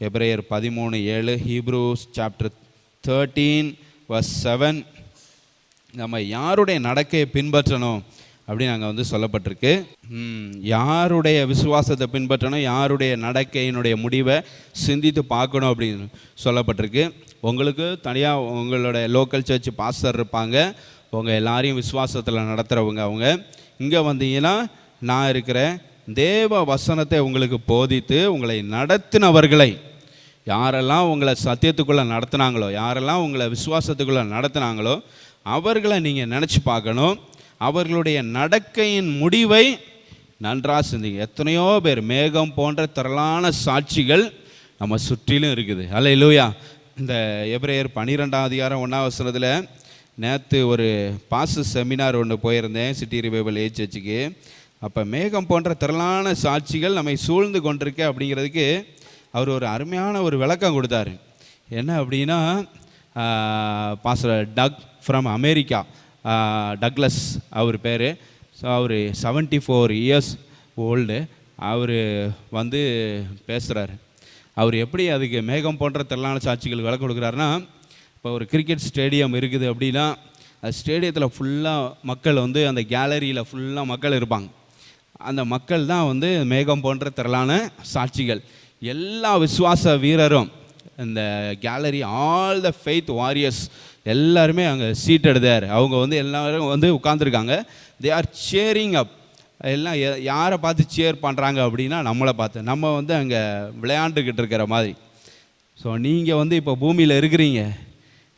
எபிரேயர் 13:7. Hebrews chapter 13:7. நம்ம யாருடைய நடக்கையை பின்பற்றணும் அப்படின்னு அங்கே வந்து சொல்லப்பட்டிருக்கு. யாருடைய விசுவாசத்தை பின்பற்றணும், யாருடைய நடக்கையினுடைய முடிவை சிந்தித்து பார்க்கணும் அப்படின்னு சொல்லப்பட்டிருக்கு. உங்களுக்கு தனியாக உங்களோட லோக்கல் சர்ச் பாஸ்டர் இருப்பாங்க, உங்கள் எல்லாரையும் விசுவாசத்தில் நடத்துகிறவங்க. அவங்க இங்கே வந்தீங்கன்னா நான் இருக்கிறேன். தேவ வசனத்தை உங்களுக்கு போதித்து உங்களை நடத்தினவர்களை, யாரெல்லாம் உங்களை சத்தியத்துக்குள்ளே நடத்தினாங்களோ, யாரெல்லாம் உங்களை விசுவாசத்துக்குள்ளே நடத்தினாங்களோ அவர்களை நீங்கள் நினச்சி பார்க்கணும். அவர்களுடைய நடக்கையின் முடிவை நன்றாக சிந்திங்க. எத்தனையோ பேர், மேகம் போன்ற திரளான சாட்சிகள் நம்ம சுற்றிலும் இருக்குது. அல்லேலூயா. இந்த எபிரேயர் 12வது அதிகாரம் 1வது வசனத்தில் நேற்று ஒரு பாஸ் செமினார் ஒன்று போயிருந்தேன், சிட்டி ரிவைவல் ஏஜ் சர்ச்சுக்கு. அப்போ மேகம் போன்ற திரளான சாட்சிகள் நம்மை சூழ்ந்து கொண்டிருக்க அப்படிங்கிறதுக்கு அவர் ஒரு அருமையான ஒரு விளக்கம் கொடுத்தாரு. என்ன அப்படின்னா, pastor Doug from America, Douglas அவர் பேர். ஸோ அவர் 74 இயர்ஸ் ஓல்டு. அவர் வந்து பேசுகிறாரு. அவர் எப்படி அதுக்கு மேகம் போன்ற திரளான சாட்சிகள் விளக்கம் கொடுக்குறாருன்னா, இப்போ ஒரு கிரிக்கெட் ஸ்டேடியம் இருக்குது அப்படின்னா, அது ஸ்டேடியத்தில் ஃபுல்லாக மக்கள் வந்து, அந்த கேலரியில் ஃபுல்லாக மக்கள் இருப்பாங்க. அந்த மக்கள் தான் வந்து மேகம் போன்ற திரளான சாட்சிகள். எல்லா விசுவாச வீரரும், இந்த gallery, all the faith warriors எல்லாருமே அங்கே சீட் எடுத்தார். அவங்க வந்து எல்லாரும் வந்து உட்காந்துருக்காங்க. தே ஆர் சேரிங் அப். எல்லாம் யாரை பார்த்து சேர் பண்ணுறாங்க அப்படின்னா நம்மளை பார்த்து. நம்ம வந்து அங்கே விளையாண்டுக்கிட்டு இருக்கிற மாதிரி. ஸோ நீங்கள் வந்து இப்போ பூமியில் இருக்கிறீங்க.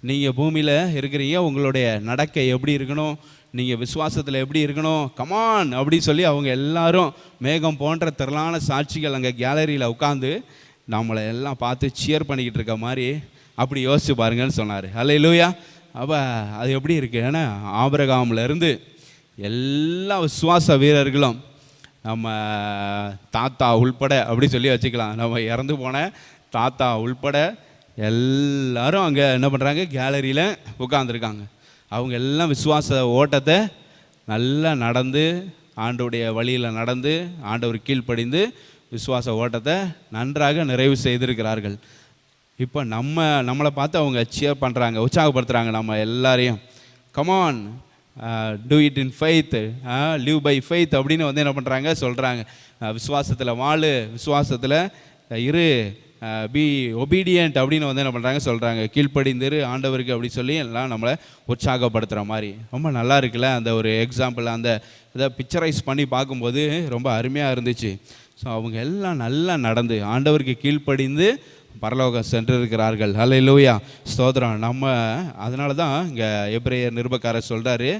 நீங்கள் பூமியில் இருக்கிறீங்க. உங்களுடைய நடக்கை எப்படி இருக்கணும், நீங்கள் விசுவாசத்தில் எப்படி இருக்கணும், கமான் அப்படி சொல்லி அவங்க எல்லாரும் மேகம் போன்ற திரளான சாட்சிகள் அங்கே கேலரியில் உட்காந்து நம்மளை எல்லாம் பார்த்து சியர் பண்ணிக்கிட்டு இருக்க மாதிரி அப்படி யோசிச்சு பாருங்கன்னு சொன்னார். அல்லேலூயா. அப்போ அது எப்படி இருக்குது? ஏன்னா ஆபிரகாம்லேருந்து எல்லா விசுவாச வீரர்களும், நம்ம தாத்தா உள்பட அப்படி சொல்லி வச்சுக்கலாம், நம்ம இறந்து போன தாத்தா உள்பட எல்லாரும் அங்கே என்ன பண்ணுறாங்க, கேலரியில் உட்காந்துருக்காங்க. அவங்க எல்லாம் விசுவாச ஓட்டத்தை நல்லா நடந்து, ஆண்டவருடைய வழியில் நடந்து, ஆண்டவர் கீழ்ப்படிந்து விசுவாச ஓட்டத்தை நன்றாக நிறைவு செய்திருக்கிறார்கள். இப்போ நம்மளை பார்த்து அவங்க சியர் பண்ணுறாங்க, உற்சாகப்படுத்துகிறாங்க நம்ம எல்லாரையும். Come on, do it in faith, live by faith அப்படின்னு வந்து என்ன பண்ணுறாங்க, சொல்கிறாங்க. விசுவாசத்தில் வாழு, விசுவாசத்தில் இரு, பி ஒபீடியன்ட் அப்படின்னு வந்து என்ன பண்ணுறாங்க, சொல்கிறாங்க. கீழ்ப்படிந்திரு ஆண்டவருக்கு அப்படி சொல்லி எல்லாம் நம்மளை உற்சாகப்படுத்துகிற மாதிரி. ரொம்ப நல்லா இருக்குல்ல அந்த ஒரு எக்ஸாம்பிள். அந்த இதை பிக்சரைஸ் பண்ணி பார்க்கும்போது ரொம்ப அருமையாக இருந்துச்சு. ஸோ அவங்க எல்லாம் நல்லா நடந்து ஆண்டவருக்கு கீழ்ப்படிந்து பரலோகம் சென்றிருக்கிறார்கள். அல்லேலூயா, ஸ்தோத்திரம். நம்ம அதனால தான் இங்கே எபிரேயர் நிருபக்காரர் சொல்கிறாரு,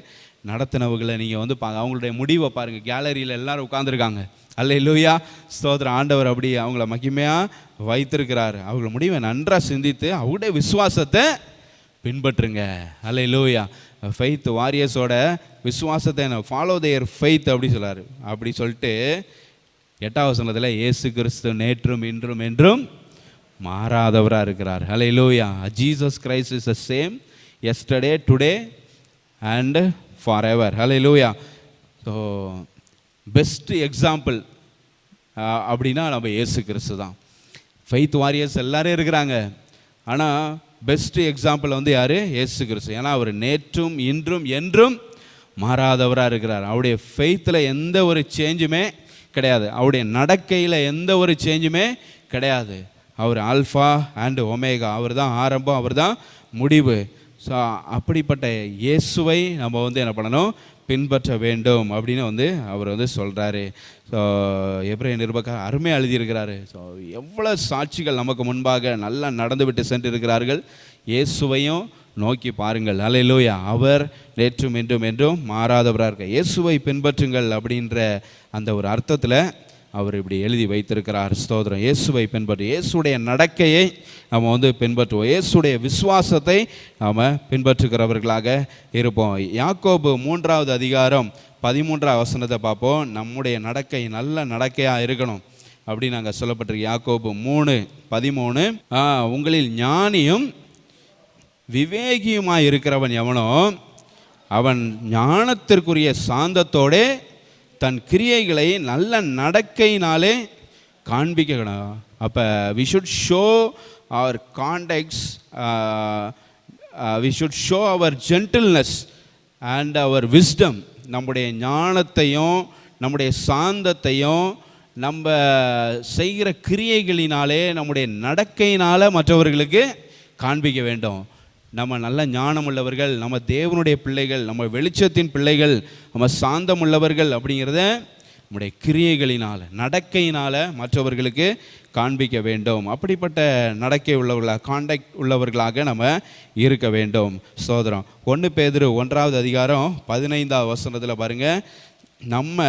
நடத்தினவங்களை நீங்கள் வந்து அவங்களுடைய முடிவை பாருங்கள். கேலரியில் எல்லாரும் உட்காந்துருக்காங்க. அல்லேலூயா, ஸ்தோத்திரம். ஆண்டவர் அப்படி அவங்கள மகிமையாக வைத்திருக்கிறார். அவங்கள முடிவை நன்றாக சிந்தித்து அவருடைய விசுவாசத்தை பின்பற்றுங்க. அல்லேலூயா. ஃபெய்த் வாரியர்ஸோட விசுவாசத்தை ஃபாலோ தேர் ஃபெய்த் அப்படி சொல்கிறார். அப்படி சொல்லிட்டு 8வது வசனத்தில் இயேசு கிறிஸ்து நேற்றும் இன்றும் என்றும் மாறாதவராக இருக்கிறார். ஹல்லேலூயா. Jesus Christ is the same yesterday, today and forever. ஹல்லேலூயா. ஸோ பெஸ்ட் எக்ஸாம்பிள் அப்படின்னா நம்ம இயேசு கிறிஸ்து தான். ஃபெய்த் வாரியர்ஸ் எல்லாரும் இருக்கிறாங்க, ஆனால் பெஸ்ட் எக்ஸாம்பிள் வந்து யார்? இயேசு கிறிஸ்து. ஏன்னா அவர் நேற்றும் இன்றும் என்றும் மாறாதவராக இருக்கிறார். அவருடைய ஃபெய்த்தில் எந்த ஒரு சேஞ்சுமே கிடையாது. அவருடைய நடக்கையில் எந்த ஒரு சேஞ்சுமே கிடையாது. அவர் ஆல்ஃபா அண்ட் ஒமேகா. அவர் தான் ஆரம்பம், அவர் தான் முடிவு. ஸோ அப்படிப்பட்ட இயேசுவை நம்ம வந்து என்ன பண்ணணும், பின்பற்ற வேண்டும் அப்படின்னு வந்து அவர் வந்து சொல்கிறாரு. ஸோ எபிரேயர் நிருபக்காரர் அருமையாக எழுதியிருக்கிறாரு. ஸோ எவ்வளோ சாட்சிகள் நமக்கு முன்பாக நல்லா நடந்து விட்டு சென்று இருக்கிறார்கள். இயேசுவையும் நோக்கி பாருங்கள். அல்லேலூயா. அவர் நேற்றும் இன்றும் என்றும் மாறாதவராக இருக்க இயேசுவை பின்பற்றுங்கள் அப்படின்ற அந்த ஒரு அர்த்தத்தில் அவர் இப்படி எழுதி வைத்திருக்கிறார். ஸ்தோத்திரம். இயேசுவை பின்பற்று, இயேசுடைய நடக்கையை நம்ம வந்து பின்பற்றுவோம், இயேசுடைய விசுவாசத்தை நாம் பின்பற்றுகிறவர்களாக இருப்போம். யாக்கோபு 3வது அதிகாரம் 13வது வசனத்தை பார்ப்போம். நம்முடைய நடக்கை நல்ல நடக்கையாக இருக்கணும் அப்படின்னு நாங்கள் சொல்லப்பட்டிருக்கு. யாக்கோபு 3:13, உங்களில் ஞானியும் விவேகியுமாய் இருக்கிறவன் எவனோ அவன் ஞானத்திற்குரிய சாந்தத்தோடே தன் கிரியைகளை நல்ல நடக்கையினாலே காண்பிக்கணும். அப்போ we should show our conducts, we should show our gentleness and our wisdom. நம்முடைய ஞானத்தையும் நம்முடைய சாந்தத்தையும் நம்ம செய்கிற கிரியைகளினாலே நம்முடைய நடக்கையினால் மற்றவர்களுக்கு காண்பிக்க வேண்டும். நம்ம நல்ல ஞானம் உள்ளவர்கள், நம்ம தேவனுடைய பிள்ளைகள், நம்ம வெளிச்சத்தின் பிள்ளைகள், நம்ம சாந்தம் உள்ளவர்கள் அப்படிங்கிறத நம்முடைய கிரியைகளினால் நடக்கையினால் மற்றவர்களுக்கு காண்பிக்க வேண்டும். அப்படிப்பட்ட நடக்கை உள்ளவர்களாக, கான்டாக்ட் உள்ளவர்களாக நம்ம இருக்க வேண்டும். சோதரம் 1 பேதுரு 1வது அதிகாரம் 15வது வசனத்தில் பாருங்கள், நம்ம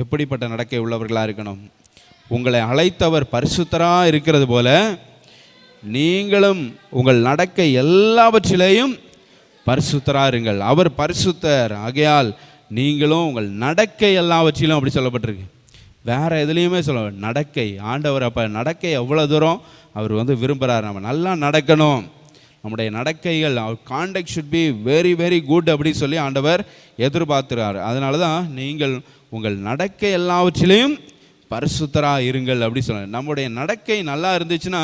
எப்படிப்பட்ட நடக்கை உள்ளவர்களாக இருக்கணும். உங்களை அழைத்தவர் பரிசுத்தராக இருக்கிறது போல நீங்களும் உங்கள் நடக்கை எல்லாவற்றிலேயும் பரிசுத்தராக இருங்கள். அவர் பரிசுத்தர், ஆகையால் நீங்களும் உங்கள் நடக்கை எல்லாவற்றிலும் அப்படி சொல்லப்பட்டிருக்கு. வேறு எதுலேயுமே சொல்ல நடக்கை. ஆண்டவர் அப்போ நடக்கை எவ்வளோ தூரம் அவர் விரும்புகிறார். நம்ம நல்லா நடக்கணும். நம்முடைய நடக்கைகள், our conduct should be very very good அப்படி சொல்லி ஆண்டவர் எதிர்பார்த்துறார். அதனால தான் நீங்கள் உங்கள் நடக்கை எல்லாவற்றிலையும் பரிசுத்தராக இருங்கள் அப்படி சொல்ல. நம்முடைய நடக்கை நல்லா இருந்துச்சுன்னா,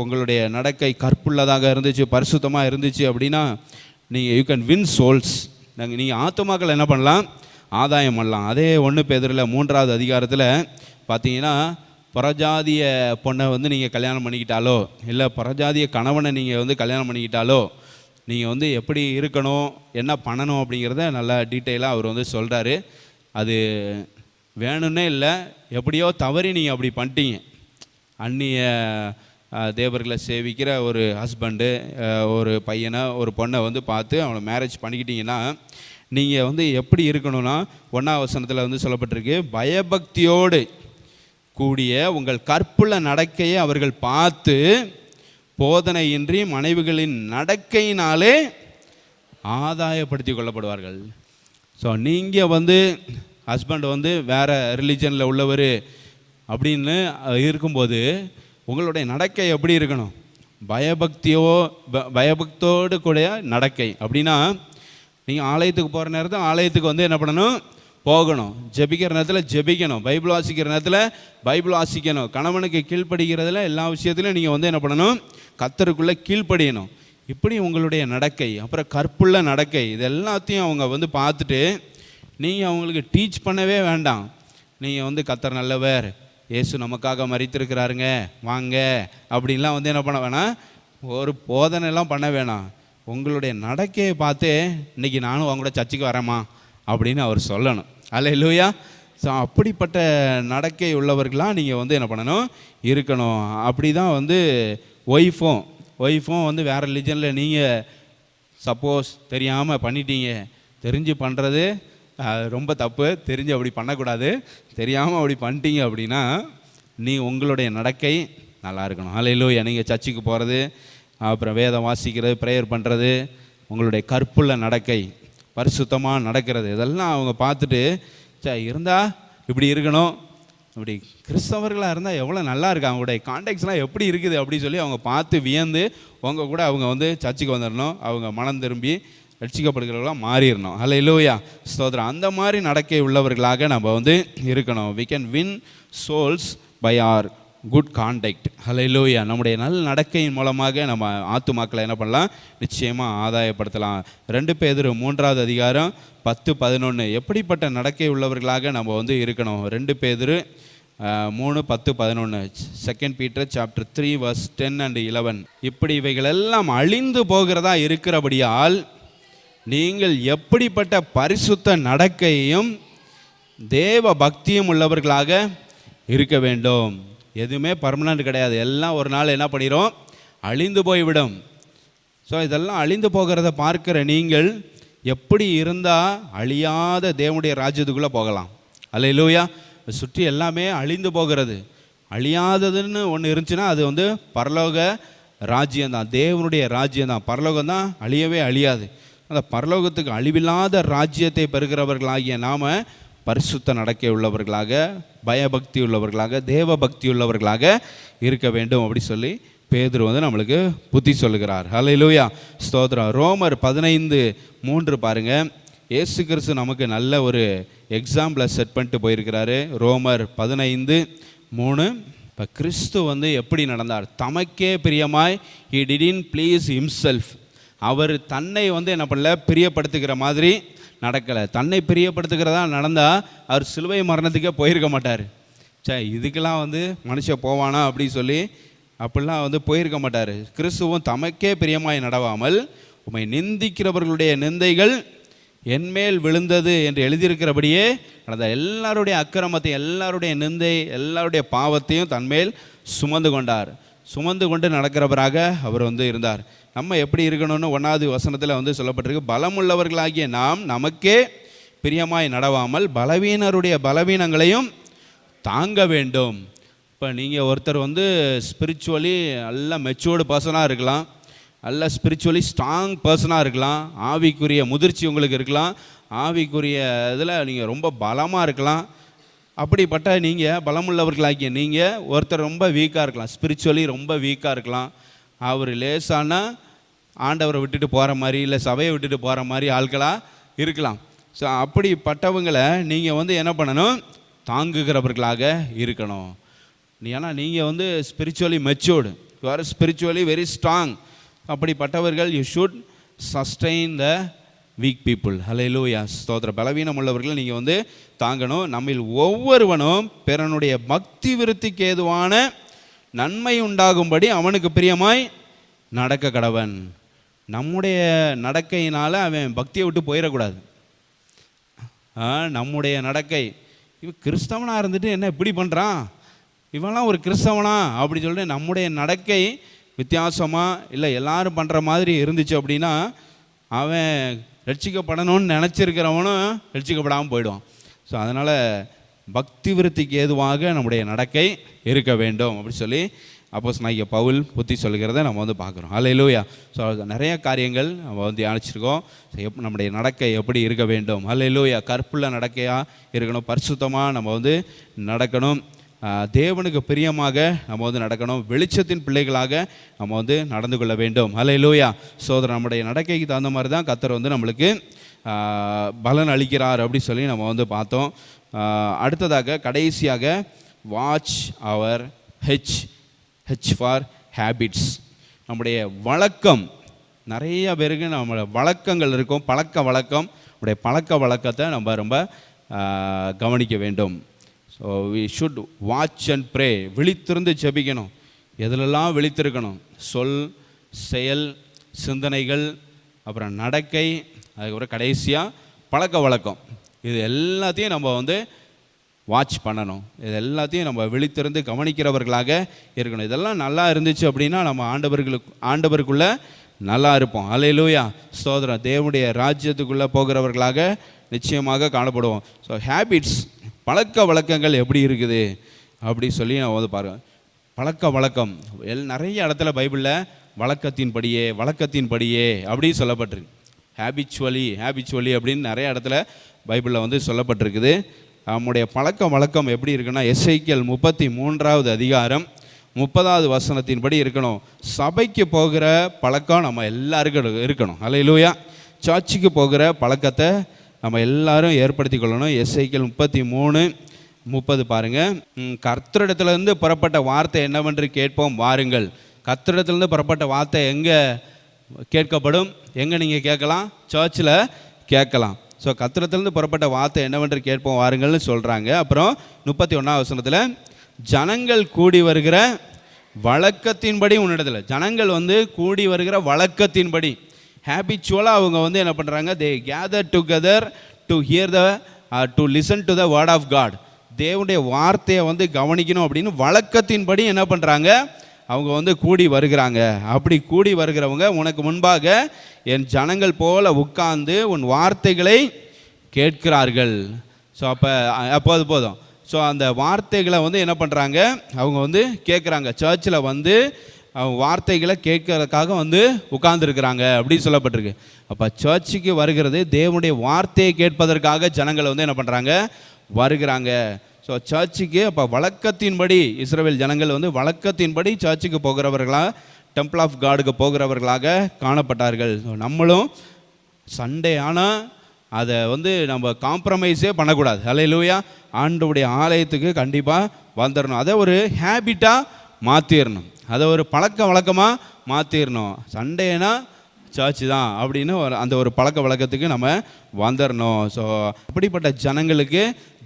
உங்களுடைய நடக்கை கற்புள்ளதாக இருந்துச்சு, பரிசுத்தமாக இருந்துச்சு அப்படின்னா நீங்கள் யூ கேன் வின் சோல்ஸ். நீங்கள் ஆத்துமாக்கள் என்ன பண்ணலாம், ஆதாயம் பண்ணலாம். அதே 1 பேதுருல 3வது அதிகாரத்தில் பார்த்தீங்கன்னா, பரஜாதிய பொண்ணை நீங்கள் கல்யாணம் பண்ணிக்கிட்டாலோ, இல்லை பரஜாதிய கணவனை நீங்கள் கல்யாணம் பண்ணிக்கிட்டாலோ, நீங்கள் எப்படி இருக்கணும், என்ன பண்ணணும் அப்படிங்கிறத நல்லா டீட்டெயிலாக அவர் சொல்கிறாரு. அது வேணும்னே இல்லை, எப்படியோ தவறி நீங்கள் அப்படி பண்ணிட்டீங்க. அந்நிய தேவர்களை சேவிக்கிற ஒரு ஹஸ்பண்டு ஒரு பையனை ஒரு பொண்ணை பார்த்து அவனை மேரேஜ் பண்ணிக்கிட்டீங்கன்னா, நீங்கள் எப்படி இருக்கணும்னா 1வது வசனத்தில் சொல்லப்பட்டிருக்கு, பயபக்தியோடு கூடிய உங்கள் கற்புள்ள நடக்கையை அவர்கள் பார்த்து போதனையின்றி மனைவிகளின் நடக்கையினாலே ஆதாயப்படுத்தி கொள்ளப்படுவார்கள். ஸோ நீங்கள் ஹஸ்பண்ட் வேறு ரிலீஜனில் உள்ளவர் அப்படின்னு இருக்கும்போது உங்களுடைய நடக்கை எப்படி இருக்கணும், பயபக்தியோடு கூடிய நடக்கை. அப்படின்னா நீங்கள் ஆலயத்துக்கு போகிற நேரத்தில் ஆலயத்துக்கு என்ன பண்ணணும், போகணும். ஜெபிக்கிற நேரத்தில் ஜெபிக்கணும். பைபிள் வாசிக்கிற நேரத்தில் பைபிள் வாசிக்கணும். கணவனுக்கு கீழ்ப்படுகிறதுல எல்லா விஷயத்துலையும் நீங்கள் என்ன பண்ணணும், கர்த்தருக்குள்ளே கீழ்ப்படியணும். இப்படி உங்களுடைய நடக்கை, அப்புறம் கற்புள்ள நடக்கை, இது எல்லாத்தையும் அவங்க பார்த்துட்டு நீங்கள் அவங்களுக்கு டீச் பண்ணவே வேண்டாம். நீங்கள் கர்த்தர் நல்லவர், இயேசு நமக்காக மரித்திருக்கிறாருங்க, வாங்க அப்படின்லாம் என்ன பண்ண வேணாம், ஒரு போதனைலாம் பண்ண வேணாம். உங்களுடைய நடக்கையை பார்த்தே இன்றைக்கி நானும் அவங்களோட சர்ச்சுக்கு வரேம்மா அப்படின்னு அவர் சொல்லணும். அல்லேலூயா. ஸோ அப்படிப்பட்ட நடக்கை உள்ளவர்களாக நீங்கள் என்ன பண்ணணும், இருக்கணும். அப்படி தான் ஒய்ஃபும் வேறு ரிலிஜனில் நீங்கள் சப்போஸ் தெரியாமல் பண்ணிட்டீங்க, தெரிஞ்சு பண்ணுறது ரொம்ப தப்பு, தெரிஞ்சு அப்படி பண்ணக்கூடாது. தெரியாமல் அப்படி பண்ணிட்டீங்க அப்படின்னா உங்களுடைய நடக்கை நல்லா இருக்கணும். அல்லேலூயா. நீங்கள் சர்ச்சுக்கு போகிறது, அப்புறம் வேதம் வாசிக்கிறது, ப்ரேயர் பண்ணுறது, உங்களுடைய கற்புள்ள நடக்கை, பரிசுத்தமாக நடக்கிறது, இதெல்லாம் அவங்க பார்த்துட்டு இருந்தால் இப்படி இருக்கணும், இப்படி கிறிஸ்தவர்களாக இருந்தால் எவ்வளோ நல்லா இருக்கு, அவங்களுடைய கான்டாக்ட்ஸ்லாம் எப்படி இருக்குது அப்படி சொல்லி அவங்க பார்த்து வியந்து உங்கள் கூட அவங்க சர்ச்சுக்கு வந்துடணும். அவங்க மனம் திரும்பி ரட்சிக்கப்படுகிறவர்களாக மாறிடணும். அல்லேலூயா, ஸ்தோத்திரம். அந்த மாதிரி நடக்கை உள்ளவர்களாக நம்ம இருக்கணும். we can win souls by our good conduct. அல்லேலூயா. நம்முடைய நல்ல நடக்கையின் மூலமாக நம்ம ஆத்துமாக்களை என்ன பண்ணலாம், நிச்சயமாக ஆதாயப்படுத்தலாம். 2 பேதுரு 3வது அதிகாரம் 10-11 எப்படிப்பட்ட நடக்கை உள்ளவர்களாக நம்ம இருக்கணும். 2 பேதுரு 3:10-11 2 Peter chapter 3 verse 10 and 11. இப்படி இவைகளெல்லாம் அழிந்து போகிறதா இருக்கிறபடியால் நீங்கள் எப்படிப்பட்ட பரிசுத்த நடக்கையும் தேவ பக்தியும் உள்ளவர்களாக இருக்க வேண்டும். எதுவுமே பர்மனண்ட் கிடையாது, எல்லாம் ஒரு நாள் என்ன பண்ணிடும், அழிந்து போய்விடும். ஸோ இதெல்லாம் அழிந்து போகிறத பார்க்கிற நீங்கள் எப்படி இருந்தால் அழியாத தேவனுடைய ராஜ்யத்துக்குள்ளே போகலாம். அல்லேலூயா. சுற்றி எல்லாமே அழிந்து போகிறது. அழியாததுன்னு ஒன்று இருந்துச்சுன்னா அது பரலோக ராஜ்யம்தான், தேவனுடைய ராஜ்யம்தான். பரலோகம் தான் அழியவே அழியாது. அந்த பரலோகத்துக்கு அழிவில்லாத ராஜ்யத்தை பெறுகிறவர்களாகிய நாம் பரிசுத்த நடக்கை உள்ளவர்களாக, பயபக்தி உள்ளவர்களாக, தேவ பக்தி உள்ளவர்களாக இருக்க வேண்டும் அப்படி சொல்லி பேதுரு வந்து நம்மளுக்கு புத்தி சொல்லுகிறார். ஹல்லேலூயா, ஸ்தோத்திரம். ரோமர் 15:3 பாருங்கள். இயேசு கிறிஸ்து நமக்கு நல்ல ஒரு எக்ஸாம்பிளை செட் பண்ணிட்டு போயிருக்கிறாரு. ரோமர் 15:3. இப்போ கிறிஸ்து வந்து எப்படி நடந்தார்? தமக்கே பிரியமாய் he didn't please himself. அவர் தன்னை வந்து என்ன பண்ணல, பிரியப்படுத்துகிற மாதிரி நடக்கலை. தன்னை பிரியப்படுத்துகிறதா நடந்தால் அவர் சிலுவை மரணத்துக்கே போயிருக்க மாட்டார். இதுக்கெல்லாம் வந்து மனுஷன் போவானா அப்படி சொல்லி அப்படிலாம் வந்து போயிருக்க மாட்டார். கிறிஸ்துவும் தமக்கே பிரியமாய் நடவாமல் உம்மை நிந்திக்கிறவர்களுடைய நிந்தைகள் என்மேல் விழுந்தது என்று எழுதியிருக்கிறபடியே நடந்த எல்லாருடைய அக்கிரமத்தை, எல்லாருடைய நிந்தை, எல்லாருடைய பாவத்தையும் தன்மேல் சுமந்து கொண்டார். சுமந்து கொண்டு நடக்கிறவராக அவர் வந்து இருந்தார். நம்ம எப்படி இருக்கணும்னு 1வது வசனத்தில் வந்து சொல்லப்பட்டிருக்கு. பலமுள்ளவர்களாகிய நாம் நமக்கே பிரியமாய் நடவாமல் பலவீனருடைய பலவீனங்களையும் தாங்க வேண்டும். இப்போ நீங்கள் ஒருத்தர் வந்து ஸ்பிரிச்சுவலி நல்ல மெச்சூர்டு பர்சனாக இருக்கலாம், நல்ல ஸ்பிரிச்சுவலி ஸ்ட்ராங் பர்சனாக இருக்கலாம், ஆவிக்குரிய முதிர்ச்சி உங்களுக்கு இருக்கலாம், ஆவிக்குரிய இதில் நீங்கள் ரொம்ப பலமாக இருக்கலாம். அப்படிப்பட்ட நீங்கள் பலமுள்ளவர்களாகிய நீங்கள் ஒருத்தர் ரொம்ப வீக்காக இருக்கலாம், ஸ்பிரிச்சுவலி ரொம்ப வீக்காக இருக்கலாம். அவர் லேசான ஆண்டவரை விட்டுட்டு போகிற மாதிரி, இல்லை சபையை விட்டுட்டு போகிற மாதிரி ஆட்களாக இருக்கலாம். ஸோ அப்படிப்பட்டவங்களை நீங்கள் வந்து என்ன பண்ணணும்? தாங்குகிறவர்களாக இருக்கணும். ஏன்னா நீங்கள் வந்து spiritually matured, you are spiritually very strong. அப்படிப்பட்டவர்கள் you should sustain the weak people. ஹல்லேலூயா, ஸ்தோத்திரம். பலவீனம் உள்ளவர்கள் நீங்கள் வந்து தாங்கணும். நம்மில் ஒவ்வொருவனும் பிறனுடைய பக்தி விருத்திக்கு ஏதுவான நன்மை உண்டாகும்படி அவனுக்கு பிரியமாய் நடக்க கடவன். நம்முடைய நடக்கையினால் அவன் பக்தியை விட்டு போயிடக்கூடாது. நம்முடைய நடக்கை, இவன் கிறிஸ்தவனாக இருந்துட்டு என்ன இப்படி பண்ணுறான், இவன்லாம் ஒரு கிறிஸ்தவனா அப்படி சொல்லிட்டு நம்முடைய நடக்கை வித்தியாசமாக இல்லை எல்லாரும் பண்ணுற மாதிரி இருந்துச்சு அப்படின்னா அவன் ரட்சிக்கப்படணும்னு நினச்சிருக்கிறவனும் ரட்சிக்கப்படாமல் போயிடுவான். ஸோ அதனால் பக்தி விருத்திக்கு ஏதுவாக நம்முடைய நடக்கை இருக்க வேண்டும் அப்படி சொல்லி அப்போஸ்தலனாகிய பவுல் புத்தி சொல்கிறத நம்ம வந்து பார்க்குறோம். ஹல்லேலூயா. ஸோ நிறைய காரியங்கள் நம்ம வந்து தியானிச்சிருக்கோம். நம்முடைய நடக்கை எப்படி இருக்க வேண்டும். ஹல்லேலூயா. கற்புள்ள நடக்கையாக இருக்கணும், பரிசுத்தமாக நம்ம வந்து நடக்கணும், தேவனுக்கு பிரியமாக நம்ம வந்து நடக்கணும், வெளிச்சத்தின் பிள்ளைகளாக நம்ம வந்து நடந்து கொள்ள வேண்டும். ஹல்லேலூயா. சோதரர், நம்முடைய நடக்கைக்கு தகுந்த மாதிரி தான் கர்த்தர் வந்து நம்மளுக்கு பலன் அளிக்கிறார் அப்படி சொல்லி நம்ம வந்து பார்த்தோம். அடுத்ததாக கடைசியாக watch our H for habits. நம்முடைய வழக்கம், நிறைய பேருக்கு நம்மளோட வழக்கங்கள் இருக்கும், பழக்க வழக்கம். நம்முடைய பழக்க வழக்கத்தை நம்ம ரொம்ப கவனிக்க வேண்டும். So we should watch and pray. விழித்திருந்து ஜெபிக்கணும். எதிலெல்லாம் விழித்திருக்கணும்? சொல், செயல், சிந்தனைகள், அப்புறம் நடக்கை, அதுக்கப்புறம் கடைசியாக பழக்க வழக்கம். இது எல்லாத்தையும் நம்ம வந்து வாட்ச் பண்ணணும். இது எல்லாத்தையும் நம்ம விழித்திருந்து கவனிக்கிறவர்களாக இருக்கணும். இதெல்லாம் நல்லா இருந்துச்சு அப்படின்னா நம்ம ஆண்டவருக்குள்ளே நல்லா இருப்போம். ஹல்லேலூயா, ஸ்தோத்திரம். தேவனுடைய ராஜ்யத்துக்குள்ளே போகிறவர்களாக நிச்சயமாக காணப்படுவோம். ஸோ ஹேபிட்ஸ், பழக்க வழக்கங்கள் எப்படி இருக்குது அப்படி சொல்லி நான் வந்து பாருங்கள். பழக்க வழக்கம் நிறைய இடத்துல பைபிளில் வழக்கத்தின்படியே அப்படி சொல்லப்பட்டிருக்கு. ஹேபிச்சுவலி அப்படின்னு நிறைய இடத்துல பைபிளில் வந்து சொல்லப்பட்டிருக்குது. நம்முடைய பழக்க வழக்கம் எப்படி இருக்குன்னா, எசேக்கியேல் 33வது அதிகாரம் 30வது வசனத்தின்படி இருக்கணும். சபைக்கு போகிற பழக்கம் நம்ம எல்லாருக்கும் இருக்கணும். ஹல்லேலூயா. சர்ச்சுக்கு போகிற பழக்கத்தை நம்ம எல்லாரும் ஏற்படுத்தி கொள்ளணும். எசேக்கியேல் 33:30 பாருங்கள். கர்த்தரிடத்திலிருந்து புறப்பட்ட வார்த்தை என்னவென்று கேட்போம் வாருங்கள். கர்த்தரிடத்திலிருந்து புறப்பட்ட வார்த்தை எங்கே கேட்கப்படும்? எங்கே நீங்கள் கேட்கலாம்? சர்ச்சில் கேட்கலாம். ஸோ கர்த்தரிடத்திலிருந்து புறப்பட்ட வார்த்தை என்னவென்று கேட்போம் வாருங்கள்னு சொல்கிறாங்க. அப்புறம் 31வது வசனத்தில் ஜனங்கள் கூடி வருகிற வழக்கத்தின்படி உன்னிடத்தில், ஜனங்கள் வந்து கூடி வருகிற வழக்கத்தின்படி, ஹேபிச்சுவலாக அவங்க வந்து என்ன பண்ணுறாங்க? They gather together to hear to listen to the word of God. தேவனுடைய வார்த்தையை வந்து கவனிக்கணும் அப்படின்னு வழக்கத்தின்படி என்ன பண்ணுறாங்க? அவங்க வந்து கூடி வருகிறாங்க. அப்படி கூடி வருகிறவங்க உனக்கு முன்பாக என் ஜனங்கள் போல உட்கார்ந்து உன் வார்த்தைகளை கேட்கிறார்கள். ஸோ அப்போது போதும். ஸோ அந்த வார்த்தைகளை வந்து என்ன பண்ணுறாங்க? அவங்க வந்து கேட்குறாங்க. சர்ச்சில் வந்து அவங்க வார்த்தைகளை கேட்கறதுக்காக வந்து உட்கார்ந்துருக்கிறாங்க அப்படின்னு சொல்லப்பட்டிருக்கு. அப்போ சர்ச்சுக்கு வருகிறது தேவனுடைய வார்த்தையை கேட்பதற்காக ஜனங்களை வந்து என்ன பண்ணுறாங்க? வருகிறாங்க. ஸோ சர்ச்சுக்கு அப்போ வழக்கத்தின்படி இஸ்ரவேல் ஜனங்கள் வந்து வழக்கத்தின்படி சர்ச்சுக்கு போகிறவர்களாக, டெம்பிள் ஆஃப் காடுக்கு போகிறவர்களாக காணப்பட்டார்கள். ஸோ நம்மளும் சண்டே ஆனால் அதை வந்து நம்ம காம்ப்ரமைஸே பண்ணக்கூடாது. ஹல்லேலூயா. ஆண்டவருடைய ஆலயத்துக்கு கண்டிப்பாக வந்துடணும். அதை ஒரு ஹேபிட்டாக மாற்றிடணும், அதை ஒரு பழக்க வழக்கமாக மாற்றிடணும். சண்டேனா சர்ச்சு தான் அப்படின்னு அந்த ஒரு பழக்க வழக்கத்துக்கு நம்ம வந்துடணும். ஸோ அப்படிப்பட்ட ஜனங்களுக்கு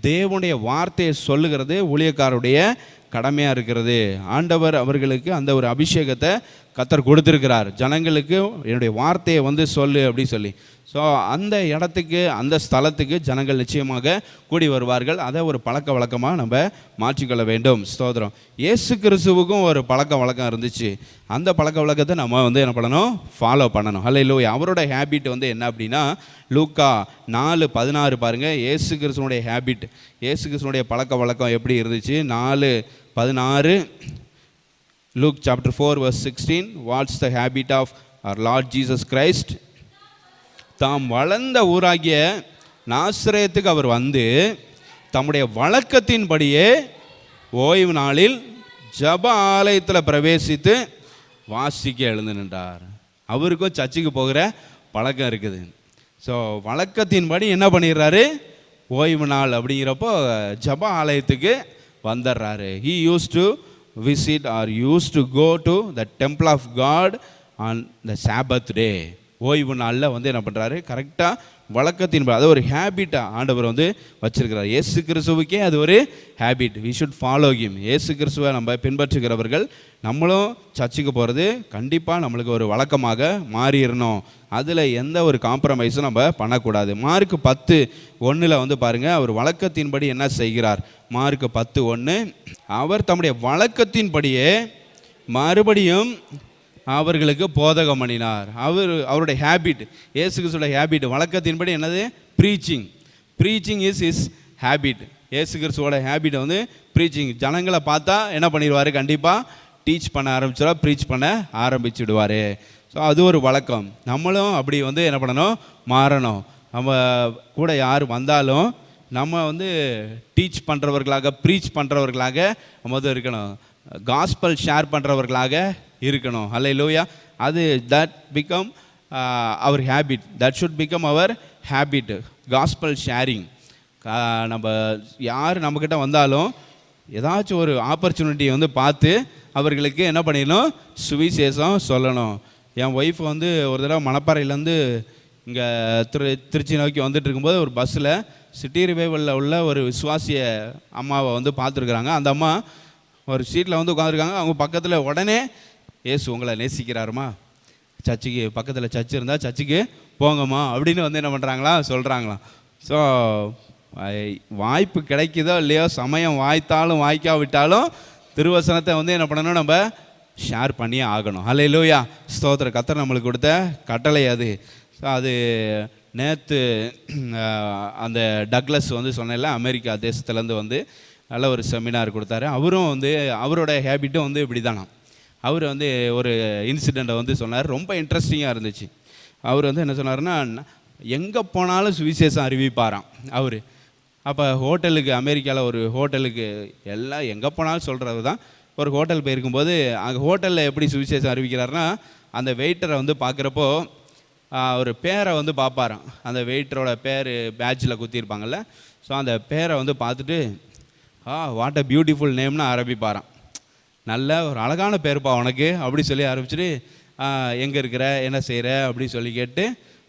தேவனுடைய வார்த்தையை சொல்லுகிறது ஊழியக்காரருடைய கடமையாக இருக்கிறது. ஆண்டவர் அவர்களுக்கு அந்த ஒரு அபிஷேகத்தை கர்த்தர் கொடுத்துருக்கிறார். ஜனங்களுக்கு என்னுடைய வார்த்தையை வந்து சொல்லு அப்படி சொல்லி. ஸோ அந்த இடத்துக்கு, அந்த ஸ்தலத்துக்கு ஜனங்கள் நிச்சயமாக கூடி வருவார்கள். அதை ஒரு பழக்க வழக்கமாக நம்ம மாற்றிக்கொள்ள வேண்டும். ஸ்தோத்திரம். இயேசு கிறிஸ்துவுக்கும் ஒரு பழக்க வழக்கம் இருந்துச்சு. அந்த பழக்க வழக்கத்தை நம்ம வந்து என்ன பண்ணணும்? ஃபாலோ பண்ணணும். ஹல்லேலூயா. அவரோட ஹேபிட் வந்து என்ன அப்படின்னா, லூக்கா 4:16 பாருங்கள். இயேசு கிறிஸ்துவனுடைய ஹேபிட், இயேசு கிறிஸ்துவனுடைய பழக்க வழக்கம் எப்படி இருந்துச்சு? 4:16. Luke chapter 4 verse 16. What's the habit of our Lord Jesus Christ? தாம் வளர்ந்த ஊராகிய நாசரேத்துக்கு அவர் வந்து தம்முடைய வழக்கத்தின்படியே ஓய்வு நாளில் ஜப ஆலயத்தில் பிரவேசித்து வாசிக்க எழுந்து நின்றார். அவருக்கும் சர்ச்சுக்கு போகிற பழக்கம் இருக்குது. ஸோ வழக்கத்தின்படி என்ன பண்ணிடுறாரு? ஓய்வு நாள் அப்படிங்கிறப்போ ஜப ஆலயத்துக்கு வந்துடுறாரு. He used to visit or used to go to the temple of God on the Sabbath day. ஓய்வு நாளில் வந்து என்ன பண்ணுறாரு? கரெக்டாக வழக்கத்தின்படி, அது ஒரு ஹேபிட்டாக ஆண்டவர் வந்து வச்சிருக்கிறார். இயேசு கிறிஸ்துவுக்கே அது ஒரு habit. We should follow him. இயேசு கிறிஸ்துவை நம்ம பின்பற்றுகிறவர்கள் நம்மளும் சர்ச்சுக்கு போகிறது கண்டிப்பாக நம்மளுக்கு ஒரு வழக்கமாக மாறிடணும். அதில் எந்த ஒரு காம்ப்ரமைஸும் நம்ம பண்ணக்கூடாது. மார்க் 10:1 வந்து பாருங்கள், அவர் வழக்கத்தின்படி என்ன செய்கிறார்? மார்க் 10:1. அவர் தம்முடைய வழக்கத்தின்படியே மறுபடியும் அவர்களுக்கு போதகம் பண்ணினார். அவருடைய ஹேபிட், இயேசு கிறிஸ்துவோட ஹேபிட் வழக்கத்தின்படி என்னது? Preaching. Preaching is is habit. இயேசு கிறிஸ்துவோட ஹேபிட் வந்து ப்ரீச்சிங். ஜனங்களை பார்த்தா என்ன பண்ணிடுவார்? கண்டிப்பாக டீச் பண்ண ஆரம்பிச்சிடுவார், ப்ரீச் பண்ண ஆரம்பிச்சுடுவார். ஸோ அது ஒரு வழக்கம். நம்மளும் அப்படி வந்து என்ன பண்ணணும்? மாறணும். நம்ம கூட யார் வந்தாலும் நம்ம வந்து டீச் பண்ணுறவர்களாக, ப்ரீச் பண்ணுறவர்களாக நம்ம வந்து இருக்கணும். காஸ்பல் ஷேர் பண்ணுறவர்களாக இருக்கணும். ஹல்லேலூயா. அது that become our habit. That should become our habit. Gospel sharing. நம்ம யார் நம்மக்கிட்ட வந்தாலும் ஏதாச்சும் ஒரு ஆப்பர்ச்சுனிட்டியை வந்து பார்த்து அவர்களுக்கு என்ன பண்ணிடணும்? சுவிசேஷம் சொல்லணும். என் ஒய்ஃப் வந்து ஒரு தடவை மணப்பாறையிலேருந்து இங்கே திருச்சி நோக்கி வந்துட்டு இருக்கும்போது ஒரு பஸ்ஸில் சிட்டி ரிவைவலில் உள்ள ஒரு விசுவாசிய அம்மாவை வந்து பார்த்துருக்குறாங்க. அந்த அம்மா ஒரு சீட்டில் வந்து உட்காந்துருக்காங்க. அவங்க பக்கத்தில் உடனே, ஏசு உங்களை நேசிக்கிறாருமா, சர்ச்சுக்கு பக்கத்தில் சர்ச்சு இருந்தால் சர்ச்சுக்கு போங்கம்மா அப்படின்னு வந்து என்ன பண்ணுறாங்களா? சொல்கிறாங்களாம். ஸோ வாய்ப்பு கிடைக்குதோ இல்லையோ, சமயம் வாய்த்தாலும் வாய்க்காவிட்டாலும் திருவசனத்தை வந்து என்ன பண்ணணும்? நம்ம ஷேர் பண்ணியே ஆகணும். ஹல்லேலூயா. ஸ்தோத்திர. கர்த்தர் நம்மளுக்கு கொடுத்த கட்டளை அது. ஸோ அது நேற்று அந்த டக்ளஸ் வந்து சொன்னேன்ல, அமெரிக்கா தேசத்துலேருந்து வந்து நல்ல ஒரு செமினார் கொடுத்தாரு. அவரும் வந்து அவரோட ஹேபிட்டும் வந்து இப்படி தானா. அவர் வந்து ஒரு இன்சிடெண்ட்டை வந்து சொன்னார். ரொம்ப இன்ட்ரெஸ்டிங்காக இருந்துச்சு. அவர் வந்து என்ன சொன்னார்னா, எங்கே போனாலும் சுவிசேஷம் அறிவிப்பாராம் அவர். அப்போ ஹோட்டலுக்கு, அமெரிக்காவில் ஒரு ஹோட்டலுக்கு எல்லாம் எங்கே போனாலும் சொல்கிறது தான். ஒரு ஹோட்டல் போயிருக்கும்போது அங்கே ஹோட்டலில் எப்படி சுவிசேஷம் அறிவிக்கிறாருன்னா, அந்த வெயிட்டரை வந்து பார்க்குறப்போ ஒரு பேரை வந்து பார்ப்பாராம். அந்த வெயிட்டரோட பேர் பேட்சில் குத்திருப்பாங்கள்ல. ஸோ அந்த பேரை வந்து பார்த்துட்டு, வாட் அ பியூட்டிஃபுல் நேம்னு ஆரம்பிப்பாராம். நல்ல ஒரு அழகான பேருப்பா உனக்கு அப்படி சொல்லி ஆரம்பிச்சுட்டு, எங்கே இருக்கிற, என்ன செய்கிற அப்படி சொல்லி கேட்டு,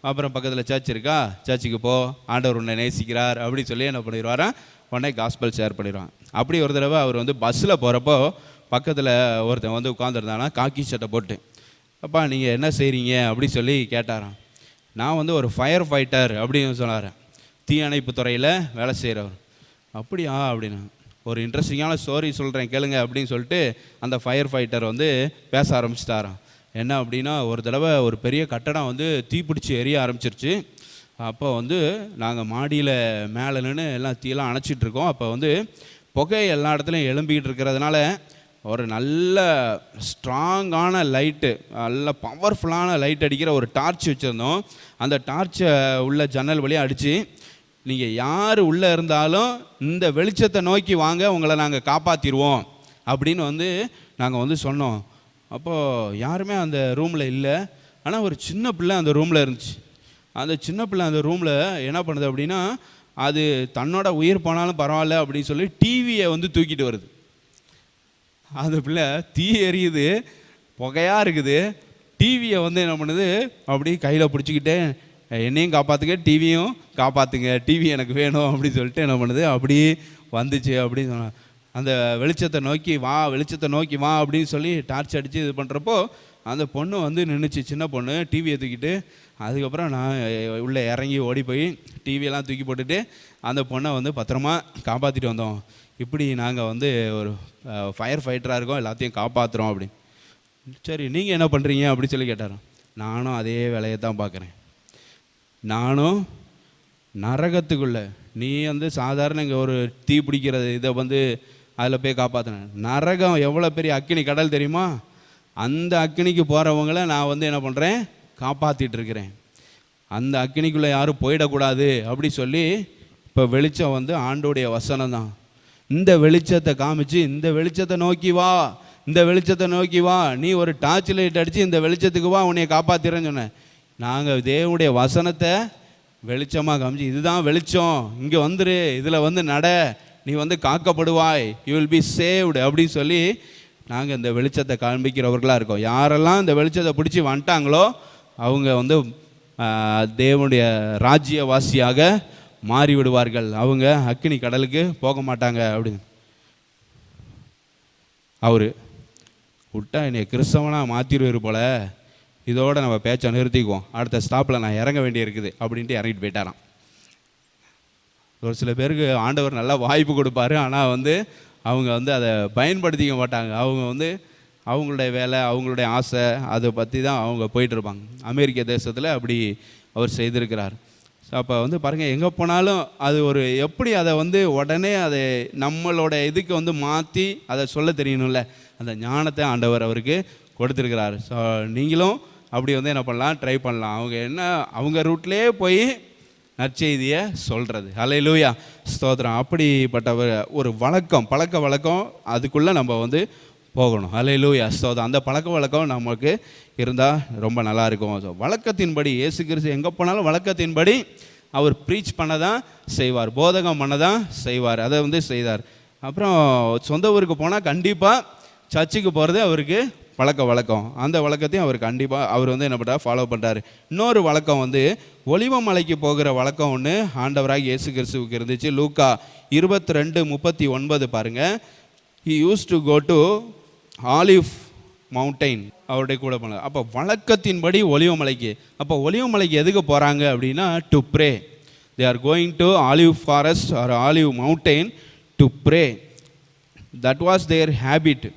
அப்புறம் பக்கத்தில் சர்ச் இருக்கா, சர்ச்சுக்கு போ, ஆண்டவர் உன்னை நேசிக்கிறார் அப்படி சொல்லி என்ன பண்ணிடுவாராம், உடனே காஸ்பல் ஷேர் பண்ணிடுவான். அப்படி ஒரு தடவை அவர் வந்து பஸ்ஸில் போகிறப்போ பக்கத்தில் ஒருத்தன் வந்து உட்காந்துருந்தானா, காக்கி சட்டை போட்டு, அப்பா நீங்கள் என்ன செய்கிறீங்க அப்படி சொல்லி கேட்டாராம். நான் வந்து ஒரு ஃபயர் ஃபைட்டர் அப்படின்னு சொன்னார். தீயணைப்பு துறையில் வேலை செய்கிறவர். அப்படியா அப்படின்னா, ஒரு இன்ட்ரெஸ்டிங்கான ஸ்டோரி சொல்கிறேன் கேளுங்க அப்படின்னு சொல்லிட்டு அந்த ஃபயர் ஃபைட்டர் வந்து பேச ஆரம்பிச்சிட்டாராம். என்ன அப்படின்னா, ஒரு தடவை ஒரு பெரிய கட்டடம் வந்து தீப்பிடிச்சி எரிய ஆரம்பிச்சிருச்சு. அப்போ வந்து நாங்கள் மாடியில் மேலே நின்று எல்லாம் தீயெல்லாம் அணைச்சிட்ருக்கோம். அப்போ வந்து புகை எல்லா இடத்துலையும் எழும்பிக்கிட்டு இருக்கிறதுனால ஒரு நல்ல ஸ்ட்ராங்கான லைட்டு, நல்ல பவர்ஃபுல்லான லைட் அடிக்கிற ஒரு டார்ச் வச்சுருந்தோம். அந்த டார்ச்சை உள்ள ஜன்னல் வழியாக அடித்து நீங்கள் யார் உள்ளே இருந்தாலும் இந்த வெளிச்சத்தை நோக்கி வாங்க, உங்களை நாங்கள் காப்பாற்றிடுவோம் அப்படின்னு வந்து நாங்கள் வந்து சொன்னோம். அப்போது யாருமே அந்த ரூமில் இல்லை. ஆனால் ஒரு சின்ன பிள்ளை அந்த ரூமில் இருந்துச்சு. அந்த சின்ன பிள்ளை அந்த ரூமில் என்ன பண்ணுது அப்படின்னா, அது தன்னோட உயிர் போனாலும் பரவாயில்ல அப்படின்னு சொல்லி டிவியை வந்து தூக்கிட்டு வருது. அந்த பிள்ளை தீ எரியுது, புகையாக இருக்குது, டிவியை வந்து என்ன பண்ணுது அப்படி கையில் பிடிச்சிக்கிட்டே, என்னையும் காப்பாற்றுங்க, டிவியும் காப்பாற்றுங்க, டிவி எனக்கு வேணும் அப்படின்னு சொல்லிட்டு என்ன பண்ணுது அப்படி வந்துச்சு அப்படின்னு சொன்னான். அந்த வெளிச்சத்தை நோக்கி வா, வெளிச்சத்தை நோக்கி வா அப்படின்னு சொல்லி டார்ச் அடித்து இது பண்ணுறப்போ அந்த பொண்ணு வந்து நின்றுச்சு, சின்ன பொண்ணு டிவியை தூக்கிட்டு. அதுக்கப்புறம் நான் உள்ளே இறங்கி ஓடி போய் டிவியெல்லாம் தூக்கி போட்டுட்டு அந்த பொண்ணை வந்து பத்திரமா காப்பாற்றிட்டு வந்தோம். இப்படி நாங்கள் வந்து ஒரு ஃபயர் ஃபைட்டராக இருக்கோம், எல்லாத்தையும் காப்பாற்றுறோம் அப்படின்னு. சரி, நீங்கள் என்ன பண்ணுறீங்க அப்படின்னு சொல்லி கேட்டாரோம். நானும் அதே வேலையை தான் பார்க்குறேன். நானும் நரகத்துக்குள்ளே, நீ வந்து சாதாரண இங்கே ஒரு தீ பிடிக்கிறது இதை வந்து அதில் போய் காப்பாற்றினேன். நரகம் எவ்வளோ பெரிய அக்கினி கடல் தெரியுமா? அந்த அக்கினிக்கு போகிறவங்கள நான் வந்து என்ன பண்ணுறேன், காப்பாற்றிட்டு இருக்கிறேன். அந்த அக்கினிக்குள்ளே யாரும் போயிடக்கூடாது அப்படி சொல்லி இப்போ வெளிச்சம் வந்து ஆண்டோடைய வசனம் தான். இந்த வெளிச்சத்தை காமிச்சு, இந்த வெளிச்சத்தை நோக்கி வா, இந்த வெளிச்சத்தை நோக்கி வா, நீ ஒரு டார்ச் லைட் அடித்து இந்த வெளிச்சத்துக்கு வா, உன்னைய காப்பாற்றிறேன்னு சொன்னேன். நாங்கள் தேவனுடைய வசனத்தை வெளிச்சமாக காமிச்சு, இதுதான் வெளிச்சம், இங்கே வந்துரு, இதில் வந்து நட, நீ வந்து காக்கப்படுவாய், யூ வில் பி சேவ்டு அப்படின்னு சொல்லி நாங்கள் இந்த வெளிச்சத்தை காண்பிக்கிறவர்களாக இருக்கோம். யாரெல்லாம் இந்த வெளிச்சத்தை பிடிச்சி வந்துட்டாங்களோ அவங்க வந்து தேவனுடைய ராஜ்யவாசியாக மாறி விடுவார்கள். அவங்க அக்கினி கடலுக்கு போக மாட்டாங்க அப்படின்னு. அவர் விட்டா என்னை கிறிஸ்தவனாக மாற்றிடுவார் போல், இதோடு நம்ம பேச்சை நிறுத்திக்குவோம், அடுத்த ஸ்டாப்பில் நான் இறங்க வேண்டியிருக்குது அப்படின்ட்டு இறங்கிட்டு போயிட்டாராம். ஒரு சில பேருக்கு ஆண்டவர் நல்லா வாய்ப்பு கொடுப்பாரு, ஆனால் வந்து அவங்க வந்து அதை பயன்படுத்திக்க மாட்டாங்க. அவங்க வந்து அவங்களுடைய வேலை, அவங்களுடைய ஆசை, அதை பற்றி தான் அவங்க போயிட்டுருப்பாங்க. அமெரிக்க தேசத்தில் அப்படி அவர் செய்திருக்கிறார். ஸோ அப்போ வந்து பாருங்கள், எங்கே போனாலும் அது ஒரு எப்படி அதை வந்து உடனே அதை நம்மளோட இதுக்கு வந்து மாற்றி அதை சொல்ல தெரியணும்ல, அந்த ஞானத்தை ஆண்டவர் அவருக்கு கொடுத்துருக்கிறார். ஸோ நீங்களும் அப்படி வந்து என்ன பண்ணலாம், ட்ரை பண்ணலாம். அவங்க என்ன அவங்க ரூட்லேயே போய் நற்செய்தியை சொல்கிறது. ஹல்லேலூயா, ஸ்தோத்திரம். அப்படிப்பட்ட ஒரு வழக்கம், பழக்க வழக்கம் அதுக்குள்ளே நம்ம வந்து போகணும். ஹல்லேலூயா, ஸ்தோத்திரம். அந்த பழக்க வழக்கம் நமக்கு இருந்தால் ரொம்ப நல்லாயிருக்கும். ஸோ வழக்கத்தின்படி இயேசு கிறிஸ்து எங்கே போனாலும் வழக்கத்தின்படி அவர் ப்ரீச் பண்ண தான் செய்வார், போதகம் பண்ண தான் செய்வார், அதை வந்து செய்தார். அப்புறம் சொந்த ஊருக்கு போனால் கண்டிப்பாக சர்ச்சுக்கு போகிறது அவருக்கு பழக்க வழக்கம். அந்த வழக்கத்தையும் அவர் கண்டிப்பாக அவர் வந்து என்ன பண்ணுறாரு, ஃபாலோ பண்ணுறாரு. இன்னொரு வழக்கம் வந்து ஒலிவ மலைக்கு போகிற வழக்கம் ஒன்று ஆண்டவராக இயேசு கிறிஸ்துவுக்கு இருந்துச்சு. லூக்கா 22:39 பாருங்கள். he used to go to olive mountain, அவருடைய கூட போனார். அப்போ வழக்கத்தின்படி ஒலிவ மலைக்கு, அப்போ ஒலிவ மலைக்கு எதுக்கு போகிறாங்க அப்படின்னா to pray. They are going to olive forest or olive mountain to pray. That was their habit,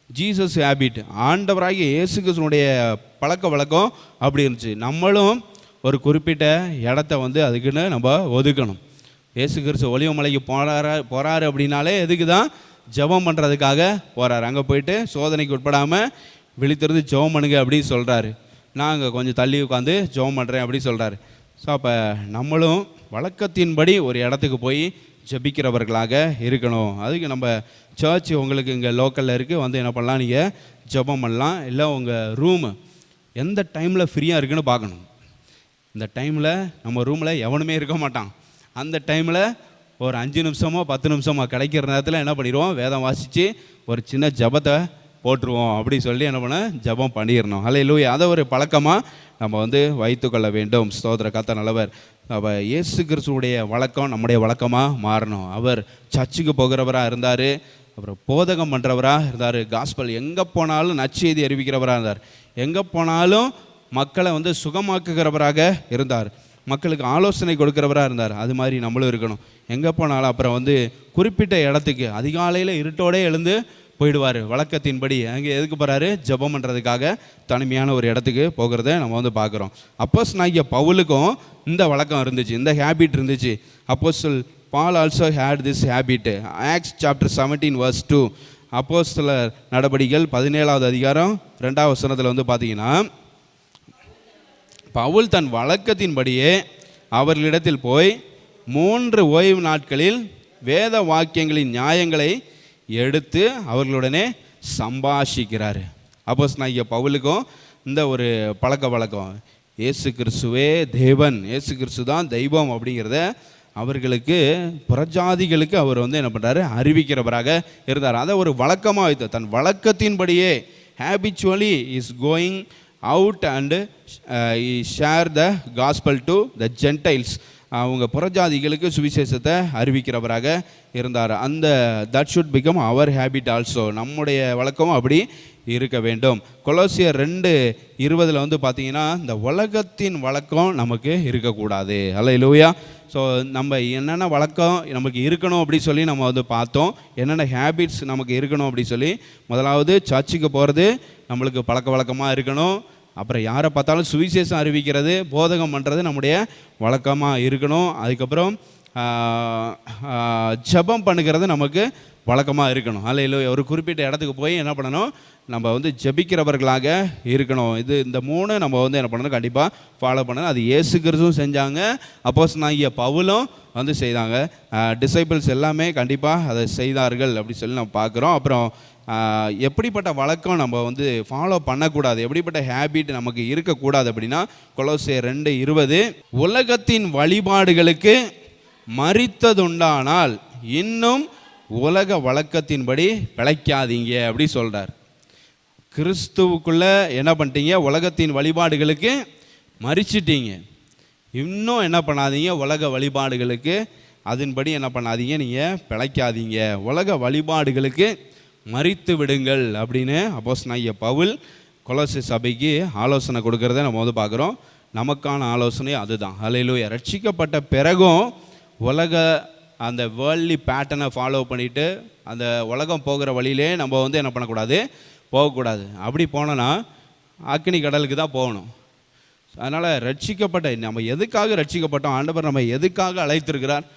Jesus habit. ஆண்டவராகிய இயேசு கிறிஸ்துனுடைய பழக்க வழக்கம் அப்படி இருந்துச்சு. நம்மளும் ஒரு குறிப்பிட்ட இடத்த வந்து அதுக்குன்னு நம்ம ஒதுக்கணும். இயேசு கிறிஸ்து ஒலிவ மலைக்கு போகிறாரு அப்படின்னாலே எதுக்கு தான், ஜெபம் பண்ணுறதுக்காக போகிறாரு. அங்கே போயிட்டு சோதனைக்கு உட்படாமல் விழித்திருந்து ஜெபம் பண்ணுங்க அப்படின்னு சொல்கிறாரு. நாங்கள் கொஞ்சம் தள்ளி உட்காந்து ஜெபம் பண்ணுறேன் அப்படின்னு சொல்கிறாரு. ஸோ அப்போ நம்மளும் வழக்கத்தின்படி ஒரு இடத்துக்கு போய் ஜெபிக்கிறவர்களாக இருக்கணும். அதுக்கு நம்ம சர்ச் உங்களுக்கு இங்கே லோக்கலில் இருக்குது, வந்து என்ன பண்ணலாம், நீங்கள் ஜெபம் பண்ணலாம். இல்லை உங்கள் ரூமு எந்த டைமில் ஃப்ரீயாக இருக்குன்னு பார்க்கணும். இந்த டைமில் நம்ம ரூமில் எவனுமே இருக்க மாட்டான். அந்த டைமில் ஒரு 5 நிமிஷமோ 10 நிமிஷமோ கிடைக்கிற நேரத்தில் என்ன பண்ணிடுவோம், வேதம் வாசித்து ஒரு சின்ன ஜபத்தை போட்டுருவோம் அப்படி சொல்லி என்ன பண்ண, ஜபம் பண்ணிடணும். ஹல்லேலூயா. அதை ஒரு பழக்கமாக நம்ம வந்து வைத்துக்கொள்ள வேண்டும். ஸ்தோத்திர, கர்த்தர் நல்லவர். அப்போ இயேசு கிறிஸ்துவுடைய வழக்கம் நம்முடைய வழக்கமாக மாறணும். அவர் சர்ச்சுக்கு போகிறவராக இருந்தார், அப்புறம் போதகம் பண்ணுறவராக இருந்தார், காஸ்பல் எங்கே போனாலும் நற்செய்தி அறிவிக்கிறவராக இருந்தார், எங்கே போனாலும் மக்களை வந்து சுகமாக்குகிறவராக இருந்தார், மக்களுக்கு ஆலோசனை கொடுக்குறவராக இருந்தார். அது மாதிரி நம்மளும் இருக்கணும். எங்கே போனாலும் அப்புறம் வந்து குறிப்பிட்ட இடத்துக்கு அதிகாலையில் இருட்டோடே எழுந்து போயிடுவார் வழக்கத்தின்படி. அங்கே எதுக்கு போகிறாரு, ஜெபம் பண்ணுறதுக்காக தனிமையான ஒரு இடத்துக்கு போகிறத நம்ம வந்து பார்க்குறோம். அப்போஸ்தலனாகிய பவுலுக்கும் இந்த வழக்கம் இருந்துச்சு, இந்த ஹேபிட் இருந்துச்சு. அப்போஸ்தலர் Paul also had this habit. Acts chapter 17:2. அப்போஸ்தலர் நடபடிகள் 17வது அதிகாரம் 2வது வசனத்தில் வந்து பார்த்தீங்கன்னா, பவுல் தன் வழக்கத்தின்படியே அவர்களிடத்தில் போய் 3 ஓய்வு நாட்களில் வேத வாக்கியங்களின் நியாயங்களை எடுத்து அவர்களுடனே சம்பாஷிக்கிறாரு. அப்போஸ்தலனாகிய பவுலுக்கும் இந்த ஒரு பழக்க வழக்கம், இயேசு கிறிஸ்துவே தேவன், இயேசு கிறிஸ்து தான் தெய்வம் அப்படிங்கிறத அவர்களுக்கு புறஜாதிகளுக்கு அவர் என்ன பண்ணுறாரு, அறிவிக்கிறவராக இருந்தார். அதை ஒரு வழக்கமாக வைத்து தன் வழக்கத்தின்படியே habitually is going out and share the gospel to the Gentiles. அவங்க புறஜாதிகளுக்கு சுவிசேஷத்தை அறிவிக்கிறவராக இருந்தார். அந்த that should become our habit also. நம்முடைய வழக்கமும் அப்படி இருக்க வேண்டும். கொலோசியர் 2:20 பார்த்தீங்கன்னா, இந்த உலகத்தின் வழக்கம் நமக்கு இருக்கக்கூடாது. அல்லேலூயா. ஸோ நம்ம என்னென்ன வழக்கம் நமக்கு இருக்கணும் அப்படி சொல்லி நம்ம பார்த்தோம். என்னென்ன ஹேபிட்ஸ் நமக்கு இருக்கணும் அப்படி சொல்லி, முதலாவது சர்ச்சுக்கு போகிறது நம்மளுக்கு பழக்க வழக்கமாக இருக்கணும். அப்புறம் யாரை பார்த்தாலும் சுவிசேஷம் அறிவிக்கிறது, போதகம் பண்ணுறது நம்முடைய வழக்கமாக இருக்கணும். அதுக்கப்புறம் ஜெபம் பண்ணுகிறது நமக்கு வழக்கமாக இருக்கணும். அல்லேலூயா. ஒரு குறிப்பிட்ட இடத்துக்கு போய் என்ன பண்ணணும், நம்ம ஜெபிக்கிறவர்களாக இருக்கணும். இந்த 3 நம்ம என்ன பண்ணணும், கண்டிப்பாக ஃபாலோ பண்ணணும். அது இயேசு கிறிஸ்துவும் செஞ்சாங்க, அப்போஸ்தலனாகிய பவுலும் செய்தாங்க. டிசைபிள்ஸ் எல்லாமே கண்டிப்பாக அதை செய்தார்கள் அப்படி சொல்லி நம்ம பார்க்குறோம். அப்புறம் எப்படிப்பட்ட வழக்கம் நம்ம ஃபாலோ பண்ணக்கூடாது, எப்படிப்பட்ட ஹேபிட் நமக்கு இருக்கக்கூடாது அப்படின்னா, கொலோசியர் 2:20 உலகத்தின் வழிபாடுகளுக்கு மரித்ததுண்டானால் இன்னும் உலக வழக்கத்தின்படி பிழைக்காதீங்க அப்படி சொல்கிறார். கிறிஸ்துவுக்குள்ளே என்ன பண்ணிட்டீங்க, உலகத்தின் வழிபாடுகளுக்கு மரிச்சிட்டீங்க, இன்னும் என்ன பண்ணாதீங்க, உலக வழிபாடுகளுக்கு அதன்படி என்ன பண்ணாதீங்க, நீங்கள் பிழைக்காதீங்க, உலக வழிபாடுகளுக்கு மரித்து விடுங்கள் அப்படின்னு அப்போஸ்தலனாகிய பவுல் கொலோசை சபைக்கு ஆலோசனை கொடுக்கறத நம்ம பார்க்குறோம். நமக்கான ஆலோசனை அதுதான். அல்லேலூயா. ரட்சிக்கப்பட்ட பிறகும் உலக அந்த வேர்ல்ட்லி பேட்டர்னை ஃபாலோ பண்ணிவிட்டு அந்த உலகம் போகிற வழியிலே நம்ம என்ன பண்ணக்கூடாது, போகக்கூடாது. அப்படி போனோன்னா அக்கினி கடலுக்கு தான் போகணும். அதனால் ரட்சிக்கப்பட்ட நம்ம எதுக்காக ரட்சிக்கப்பட்டோம், ஆண்டவர் நம்ம எதுக்காக அழைத்திருக்கிறார்,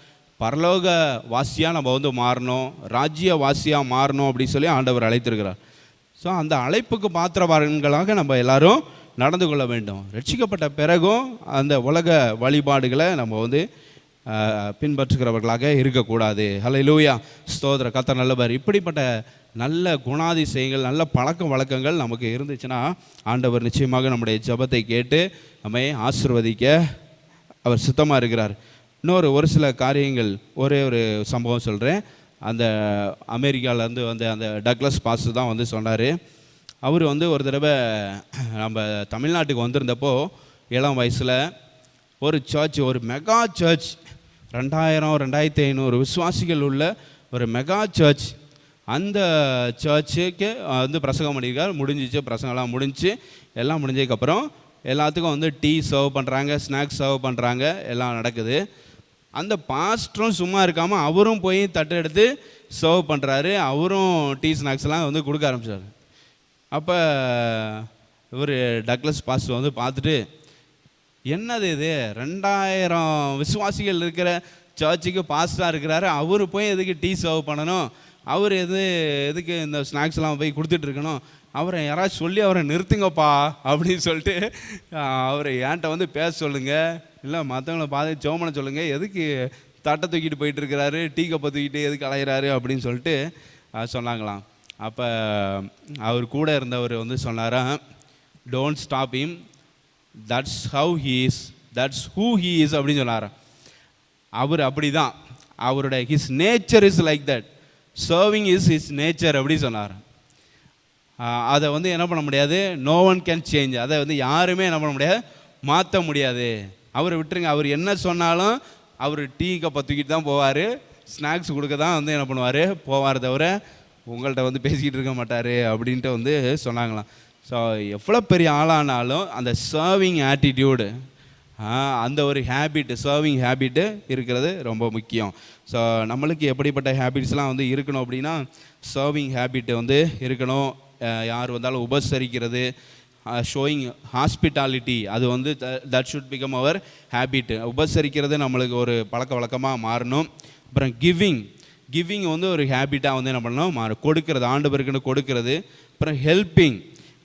பரலோக வாசியாக நம்ம மாறணும், ராஜ்ய வாசியாக மாறணும் அப்படின்னு சொல்லி ஆண்டவர் அழைத்திருக்கிறார். ஸோ அந்த அழைப்புக்கு பாத்திரவான்களாக நம்ம எல்லாரும் நடந்து கொள்ள வேண்டும். ரட்சிக்கப்பட்ட பிறகும் அந்த உலக வழிபாடுகளை நம்ம பின்பற்றுகிறவர்களாக இருக்கக்கூடாது. ஹல்லேலூயா. ஸ்தோத்திர. கர்த்தர் நல்லவர். இப்படிப்பட்ட நல்ல குணாதிசயங்கள், நல்ல பழக்க வழக்கங்கள் நமக்கு இருந்துச்சுன்னா ஆண்டவர் நிச்சயமாக நம்முடைய ஜெபத்தை கேட்டு நம்மை ஆசீர்வதிக்க அவர் சுத்தமாக இருக்கிறார். ஒரு சில காரியங்கள், ஒரே ஒரு சம்பவம் சொல்கிறேன். அந்த அமெரிக்காவிலேருந்து அந்த டக்ளஸ் பாஸ் தான் சொன்னார். அவர் ஒரு தடவை நம்ம தமிழ்நாட்டுக்கு வந்திருந்தப்போ இளம் வயசில் ஒரு சர்ச், ஒரு மெகா சர்ச், 2000-2500 விசுவாசிகள் உள்ள ஒரு மெகா சர்ச், அந்த சர்ச்சுக்கு பிரசங்கம் பண்ணியிருக்கார். முடிஞ்சிச்சு, பிரசங்கம்லாம் முடிஞ்சு, எல்லாம் முடிஞ்சதுக்கப்புறம் எல்லாத்துக்கும் டீ சர்வ் பண்ணுறாங்க, ஸ்நாக்ஸ் சர்வ் பண்ணுறாங்க, எல்லாம் நடக்குது. அந்த பாஸ்டரும் சும்மா இருக்காமல் அவரும் போய் தட்டு எடுத்து சர்வ் பண்ணுறாரு. அவரும் டீ ஸ்நாக்ஸ்லாம் கொடுக்க ஆரம்பிச்சார். அப்போ இவர் டக்ளஸ் பாஸ்டர் பார்த்துட்டு, என்னது இது, 2000 விசுவாசிகள் இருக்கிற சர்ச்சுக்கு பாஸ்டராக இருக்கிறாரு, அவர் போய் எதுக்கு டீ சர்வ் பண்ணணும், அவர் எதுக்கு இந்த ஸ்நாக்ஸ்லாம் போய் கொடுத்துட்ருக்கணும், அவரை யாராவது சொல்லி அவரை நிறுத்துங்கப்பா அப்படின்னு சொல்லிட்டு அவரை என்கிட்ட பேச சொல்லுங்கள், இல்லை மற்றவங்களை பார்த்து ஜெபம் பண்ண சொல்லுங்கள், எதுக்கு தட்டை தூக்கிட்டு போயிட்டுருக்கிறாரு, டீ கப்பை தூக்கிட்டு எதுக்கு அலையிறாரு அப்படின்னு சொல்லிட்டு சொன்னாங்களாம். அப்போ அவர் கூட இருந்தவர் சொன்னாராம், don't stop him, that's how he is, that's who he is அப்படின்னு சொன்னாராம். அவர் அப்படி தான், அவருடைய his nature is like that, serving is his nature அப்படி சொன்னார். அதை என்ன பண்ண முடியாது, நோ ஒன் கேன் சேஞ்ச். அதை யாருமே என்ன பண்ண முடியாது, மாற்ற முடியாது. அவரை விட்டுருங்க, அவர் என்ன சொன்னாலும் அவர் டீ கப்பை தூக்கிட்டு தான் போவார், ஸ்நாக்ஸ் கொடுக்க தான் என்ன பண்ணுவார், போவார், தவிர உங்கள்கிட்ட பேசிக்கிட்டு இருக்க மாட்டார் அப்படின்ட்டு சொன்னாங்களாம். ஸோ எவ்வளோ பெரிய ஆளானாலும் அந்த சர்விங் ஆட்டிடியூடு, அந்த ஒரு ஹேபிட்டு, சர்விங் ஹேபிட்டு இருக்கிறது ரொம்ப முக்கியம். ஸோ நம்மளுக்கு எப்படிப்பட்ட ஹேபிட்ஸ்லாம் இருக்கணும் அப்படின்னா, சர்விங் ஹேபிட்டு இருக்கணும். யார் வந்தாலும் உபசரிக்கிறது, ஷோயிங் ஹாஸ்பிட்டாலிட்டி, அது that should become our habit. உபசரிக்கிறது நம்மளுக்கு ஒரு பழக்க வழக்கமாக மாறணும். அப்புறம் கிவிங் ஒரு ஹேபிட்டாக என்ன பண்ணணும், கொடுக்கறது, ஆண்டவருக்குன்னு கொடுக்கறது. அப்புறம் ஹெல்பிங்,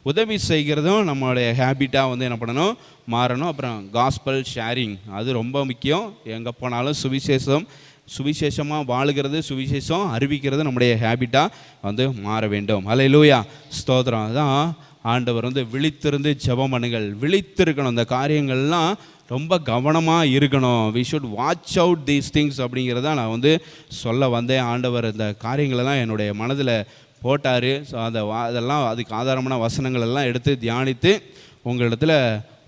உதவி செய்கிறதும் நம்மளுடைய ஹேபிட்டாக வந்து என்ன பண்ணணும், மாறணும். அப்புறம் காஸ்பல் ஷேரிங், அது ரொம்ப முக்கியம். எங்கே போனாலும் சுவிசேஷமாக வாழுகிறது, சுவிசேஷம் அறிவிக்கிறது நம்முடைய ஹேபிட்டாக வந்து மாற வேண்டும். அல்லேலூயா, ஸ்தோத்திரம். அதுதான் ஆண்டவர் வந்து விழித்திருந்து ஜெபம் பண்ணுங்கள், விழித்திருக்கணும். இந்த காரியங்கள்லாம் ரொம்ப கவனமாக இருக்கணும். We should watch out these things அப்படிங்கிறத நான் வந்து சொல்ல வந்தேன். ஆண்டவர் இந்த காரியங்களெல்லாம் என்னுடைய மனதில் போட்டார். ஸோ அதெல்லாம் அதுக்கு ஆதாரமான வசனங்கள் எல்லாம் எடுத்து தியானித்து உங்களிடத்தில்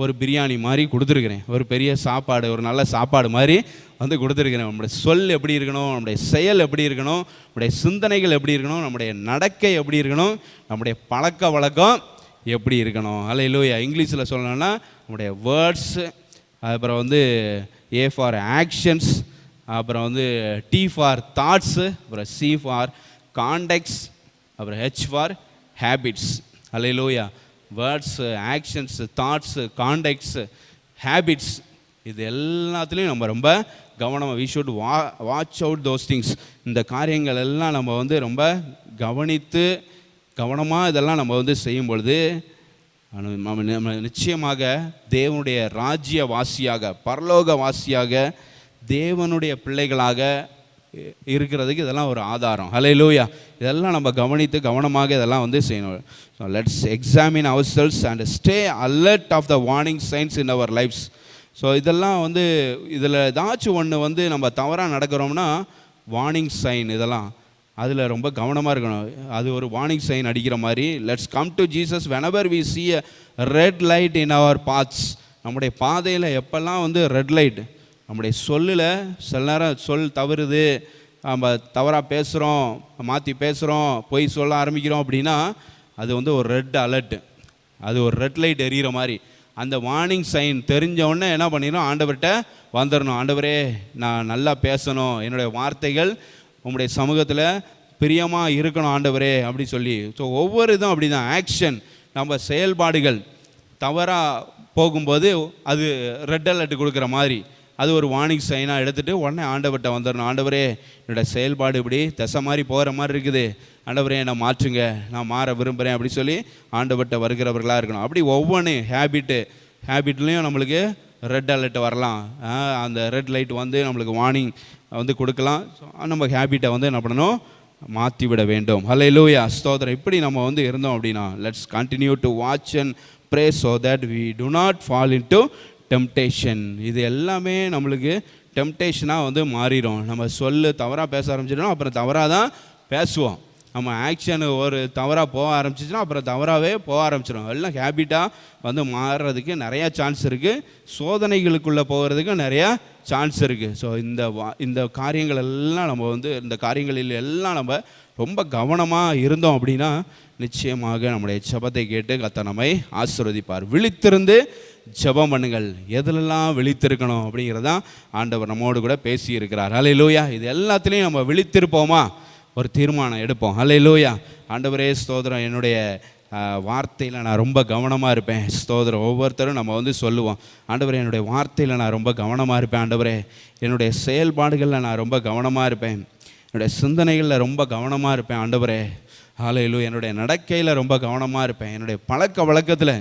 ஒரு பிரியாணி மாதிரி கொடுத்துருக்குறேன். ஒரு பெரிய சாப்பாடு, ஒரு நல்ல சாப்பாடு மாதிரி வந்து கொடுத்துருக்குறேன். நம்முடைய சொல் எப்படி இருக்கணும், நம்முடைய செயல் எப்படி இருக்கணும், நம்முடைய சிந்தனைகள் எப்படி இருக்கணும், நம்முடைய நடக்கை எப்படி இருக்கணும், நம்முடைய பழக்க வழக்கம் எப்படி இருக்கணும். அல்லேலூயா. இங்கிலீஷில் சொல்லணும்னா நம்முடைய வேர்ட்ஸு, அப்புறம் வந்து ஏ ஃபார் ஆக்ஷன்ஸ், அப்புறம் வந்து டி ஃபார் தாட்ஸு, அப்புறம் சி ஃபார் கான்டெக்ட்ஸ், அப்புறம் ஹெச் ஃபார் ஹேபிட்ஸ். அல்லேலூயா. Words, actions, thoughts, conducts, habits, இது எல்லாத்துலேயும் நம்ம ரொம்ப கவனமாக we should watch out those things. இந்த காரியங்கள் எல்லாம் நம்ம வந்து ரொம்ப கவனித்து கவனமாக இதெல்லாம் நம்ம வந்து செய்யும் பொழுது நம்ம நிச்சயமாக தேவனுடைய ராஜ்ய வாசியாக, பரலோக வாசியாக, தேவனுடைய பிள்ளைகளாக இருக்கிறதுக்கு இதெல்லாம் ஒரு ஆதாரம். ஹல்லேலூயா. இதெல்லாம் நம்ம கவனித்து கவனமாக இதெல்லாம் வந்து செய்யணும். So let's examine our selves and stay alert of the warning signs in our lifes. So இதெல்லாம் வந்து இதில் ஏதாச்சும் ஒன்று வந்து நம்ம தவறாக நடக்கிறோம்னா வார்னிங் சைன், இதெல்லாம் அதில் ரொம்ப கவனமாக இருக்கணும். அது ஒரு வார்னிங் சைன் அடிக்கிற மாதிரி. Let's come to Jesus whenever we see a red light in our paths. நம்முடைய பாதையில் எப்பெல்லாம் வந்து ரெட் லைட், நம்முடைய சொல்லில் சில நேரம் சொல் தவறுது, நம்ம தவறாக பேசுகிறோம், மாற்றி பேசுகிறோம், பொய் சொல்ல ஆரம்பிக்கிறோம் அப்படின்னா அது வந்து ஒரு ரெட் அலர்ட், அது ஒரு ரெட் லைட் எரியிற மாதிரி. அந்த வார்னிங் சைன் தெரிஞ்சவுடனே என்ன பண்ணிடணும், ஆண்டவர்கிட்ட வந்துடணும். ஆண்டவரே, நான் நல்லா பேசணும், என்னுடைய வார்த்தைகள் உங்களுடைய சமூகத்தில் பிரியமாக இருக்கணும் ஆண்டவரே அப்படி சொல்லி. ஸோ ஒவ்வொரு இதுவும் அப்படி தான். ஆக்ஷன், நம்ம செயல்பாடுகள் தவறாக போகும்போது அது ரெட் அலர்ட் கொடுக்குற மாதிரி, அது ஒரு வார்னிங் சைனாக எடுத்துகிட்டு உடனே ஆண்டவர்கிட்ட வந்துடணும். ஆண்டவரே, என்னோடய செயல்பாடு இப்படி திசை மாதிரி போகிற மாதிரி இருக்குது, ஆண்டவரே நான் மாற்றுங்க, நான் மாற விரும்புகிறேன் அப்படி சொல்லி ஆண்டவர்கிட்ட வருகிறவர்களாக இருக்கணும். அப்படி ஒவ்வொன்று ஹேபிட்லேயும் நம்மளுக்கு ரெட் அலர்ட் வரலாம். அந்த ரெட் லைட் வந்து நம்மளுக்கு வார்னிங் வந்து கொடுக்கலாம். ஸோ நம்ம ஹேபிட்டை வந்து என்ன பண்ணணும், மாற்றி விட வேண்டும். ஹல்லேலூயா, ஸ்தோத்திரம். இப்படி நம்ம வந்து இருந்தோம் அப்படின்னா let's continue to watch and pray so that we do not fall into temptation. இது எல்லாமே நம்மளுக்கு டெம்டேஷனாக வந்து மாறிடும். நம்ம தவறாக பேச ஆரம்பிச்சிட்டோம், அப்புறம் தவறாக தான் பேசுவோம். நம்ம ஆக்ஷன் ஒரு தவறாக போக ஆரம்பிச்சிச்சுன்னா அப்புறம் தவறாகவே போக ஆரம்பிச்சிடும். எல்லாம் ஹேபிட்டாக வந்து மாறுறதுக்கு நிறையா சான்ஸ் இருக்குது. சோதனைகளுக்குள்ளே போகிறதுக்கு நிறையா சான்ஸ் இருக்குது. ஸோ இந்த காரியங்கள் எல்லாம் நம்ம வந்து இந்த காரியங்களில் எல்லாம் நம்ம ரொம்ப கவனமாக இருந்தோம் அப்படின்னா நிச்சயமாக நம்முடைய ஜெபத்தை கேட்டு கர்த்தர் நம்மை ஆசீர்வதிப்பார். விழித்திருந்து ஜெபம் பண்ணுங்கள். எதிலெல்லாம் விழித்திருக்கணும் அப்படிங்கிறதான் ஆண்டவர் நம்மோடு கூட பேசியிருக்கிறார். ஹல்லேலூயா. இது எல்லாத்துலேயும் நம்ம விழித்திருப்போமா, ஒரு தீர்மானம் எடுப்போம். ஹல்லேலூயா. ஆண்டவரே ஸ்தோத்திரம், என்னுடைய வார்த்தையில் நான் ரொம்ப கவனமாக இருப்பேன். ஸ்தோத்திரம். ஒவ்வொருத்தரும் நம்ம வந்து சொல்லுவோம், ஆண்டவரே என்னுடைய வார்த்தையில் நான் ரொம்ப கவனமாக இருப்பேன், ஆண்டவரே என்னுடைய செயல்பாடுகளில் நான் ரொம்ப கவனமாக இருப்பேன், என்னுடைய சிந்தனைகளில் ரொம்ப கவனமாக இருப்பேன், ஆண்டவரே ஹல்லேலூயா. என்னுடைய நடக்கையில் ரொம்ப கவனமாக இருப்பேன், என்னுடைய பழக்க வழக்கத்தில்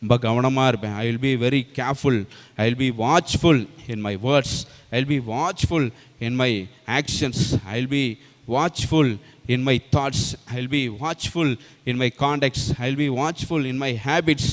ரொம்ப கவனமாக இருப்பேன். I will be very careful, I will be watchful in my words, I will be watchful in my actions, I will be watchful in my thoughts, I'll be watchful in my contacts, I'll be watchful in my habits.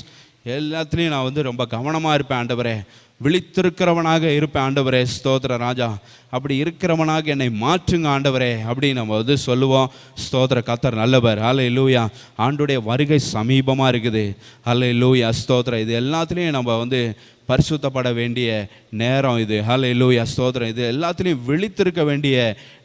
எல்லாத்துலேயும் நான் வந்து ரொம்ப கவனமாக இருப்பேன் ஆண்டவரே, விழித்திருக்கிறவனாக இருப்பேன் ஆண்டவரே. ஸ்தோத்திர ராஜா, அப்படி இருக்கிறவனாக என்னை மாற்றுங்க ஆண்டவரே அப்படி நம்ம வந்து சொல்லுவோம். ஸ்தோத்திர. கர்த்தர் நல்லவர். ஹல்லேலூயா. ஆண்டுடைய வருகை சமீபமாக இருக்குது. ஹல்லேலூயா. ஸ்தோத்திரம். இது எல்லாத்துலேயும் நம்ம வந்து பரிசுத்தப்பட வேண்டிய நேரம் இது. ஹல்லேலூயா. ஸ்தோத்திரம். இது எல்லாத்துலேயும் விழித்திருக்க வேண்டிய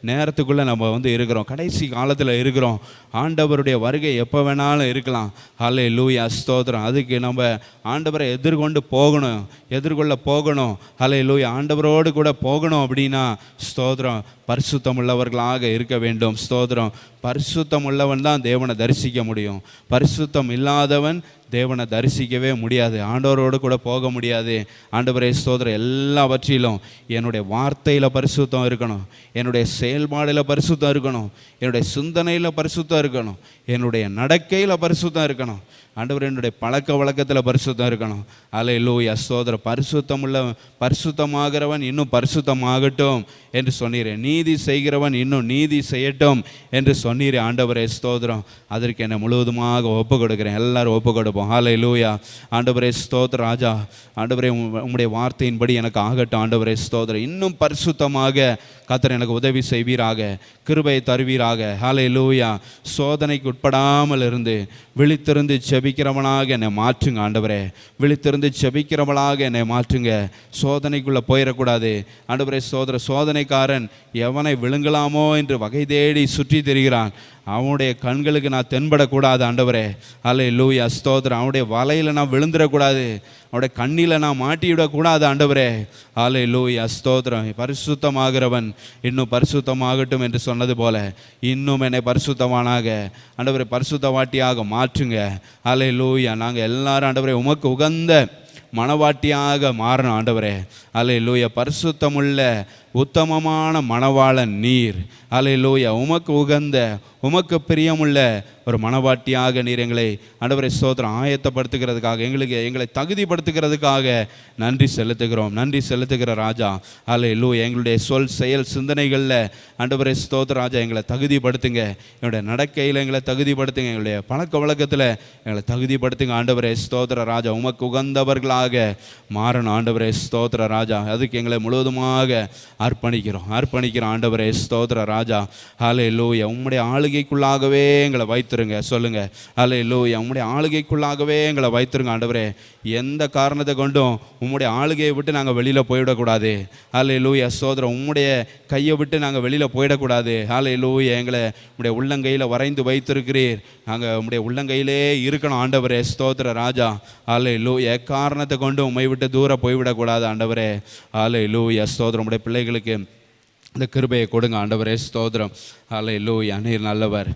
நேரத்துக்குள்ளே நம்ம வந்து இருக்கிறோம். கடைசி காலத்தில் இருக்கிறோம். ஆண்டவருடைய வருகை எப்போ வேணாலும் இருக்கலாம். ஹல்லேலூயா. ஸ்தோத்திரம். அதுக்கு நம்ம ஆண்டவரை எதிர்கொள்ள போகணும். ஹல்லேலூயா. ஆண்டவரோடு கூட போகணும் அப்படின்னா ஸ்தோத்திரம் பரிசுத்தம் உள்ளவர்களாக இருக்க வேண்டும். ஸ்தோத்திரம். பரிசுத்தம் உள்ளவன் தான் தேவனை தரிசிக்க முடியும். பரிசுத்தம் இல்லாதவன் தேவனை தரிசிக்கவே முடியாது, ஆண்டவரோடு கூட போக முடியாது. ஆண்டவரே ஸ்தோத்திரம், எல்லாவற்றிலும் என்னுடைய வார்த்தையில் பரிசுத்தம் இருக்கணும், என்னுடைய செயல்பாடில் பரிசுத்தம் இருக்கணும், என்னுடைய சிந்தனையில் பரிசுத்தம் இருக்கணும், என்னுடைய நடக்கையில் பரிசுத்தம் இருக்கணும். ஆண்டவர் என்னுடைய பழக்க வழக்கத்தில் பரிசுத்தம் இருக்கணும். அல்லேலூயா ஸ்தோத்திரம். பரிசுத்தமாகிறவன் இன்னும் பரிசுத்தமாகட்டும் என்று சொன்னீரே, நீதி செய்கிறவன் இன்னும் நீதி செய்யட்டும் என்று சொன்னீரே. ஆண்டவரே ஸ்தோத்திரம். அதற்கு என்னை முழுவதுமாக ஒப்பு கொடுக்குறேன். எல்லாரும் ஒப்பு கொடுப்போம். அல்லேலூயா. ஆண்டவரே ஸ்தோத்திர ராஜா. ஆண்டவரே உம்முடைய வார்த்தையின்படி எனக்கு ஆகட்டும். ஆண்டவரே ஸ்தோத்திரம். இன்னும் பரிசுத்தமாக கர்த்தர் எனக்கு உதவி செய்வீராக, கிருபை தருவீராக. அல்லேலூயா. சோதனைக்கு உட்படாமல் இருந்து விழித்திருந்து செபிக்கிறவனாக என்னை மாற்றுங்க ஆண்டவரே. விழித்திருந்து செபிக்கிறவளாக என்னை மாற்றுங்க. சோதனைக்குள்ளே போயிடக்கூடாது ஆண்டவரே ஸ்தோத்திர. சோதனைக்காரன் எவனை விழுங்கலாமோ என்று வகை தேடி சுற்றி திரிகிறான். அவனுடைய கண்களுக்கு நான் தென்படக்கூடாது ஆண்டவரே. அல்லேலூயா ஸ்தோத்திரம். அவனுடைய வலையில் நான் விழுந்துடக்கூடாது, அவனுடைய கண்ணில் நான் மாட்டிவிடக்கூடாது ஆண்டவரே. அல்லேலூயா ஸ்தோத்திரம். பரிசுத்தமாகிறவன் இன்னும் பரிசுத்தமாகட்டும் என்று சொன்னது போல இன்னும் என்னை பரிசுத்தவானாக ஆண்டவரே, பரிசுத்தவாட்டியாக மாற்றுங்க. அல்லேலூயா. நாங்கள் எல்லாரும் ஆண்டவரே உமக்கு உகந்த மணவாட்டியாக மாறணும் ஆண்டவரே. அல்லேலூயா. பரிசுத்தமுள்ள உத்தமமான மணவாளன் நீர். அல்லேலூயா. உமக்கு உகந்த உமக்கு பிரியமுள்ள ஒரு மணவாட்டியாக நீர் எங்களை ஆண்டவரே ஸ்தோத்திரம் ஆயத்தப்படுத்துகிறதுக்காக, எங்களை தகுதிப்படுத்துகிறதுக்காக நன்றி செலுத்துகிறோம். நன்றி செலுத்துகிற ராஜா. அல்லேலூயா. எங்களுடைய சொல் செயல் சிந்தனைகளில் ஆண்டவரே ஸ்தோத்திர ராஜா எங்களை தகுதிப்படுத்துங்க. எங்களுடைய நடக்கையில் எங்களை தகுதிப்படுத்துங்க. எங்களுடைய பழக்க வழக்கத்தில் எங்களை தகுதிப்படுத்துங்க ஆண்டவரே ஸ்தோத்திர ராஜா. உமக்கு உகந்தவர்களாக மாறணும் ஆண்டவரே ஸ்தோத்திர ராஜா. அதுக்கு எங்களை முழுவதுமாக அர்ப்பணிக்கிறோம் ஆண்டவரே ஸ்தோத்திர ராஜா. அல்லேலூயா. உம்முடைய ஆளுகைக்குள்ளாகவே எங்களை வைத்துருங்க. சொல்லுங்க அல்லேலூயா. உம்முடைய ஆளுகைக்குள்ளாகவே எங்களை வைத்துருங்க ஆண்டவரே. எந்த காரணத்தை கொண்டும் உம்முடைய ஆளுகையை விட்டு நாங்கள் வெளியில் போயிடக்கூடாது. அல்லேலூயா ஸ்தோத்திரம். உம்முடைய கையை விட்டு நாங்கள் வெளியில் போயிடக்கூடாது. அல்லேலூயா. எங்களை உம்முடைய உள்ளங்கையில் வரைந்து வைத்திருக்கிறீர். நாங்கள் உம்முடைய உள்ளங்கையிலே இருக்கணும் ஆண்டவரே ஸ்தோத்திர ராஜா. அல்லேலூயா. எக்காரணத்தை கொண்டு உம்மை விட்டு தூரம் போய்விடக்கூடாது ஆண்டவரே. அல்லேலூயா ஸ்தோத்திரம். உம்முடைய பிள்ளைகளுக்கு இந்த கிருபையை கொடுங்க ஆண்டவரே ஸ்தோத்திரம். அல்லேலூயா. நீர் நல்லவர்.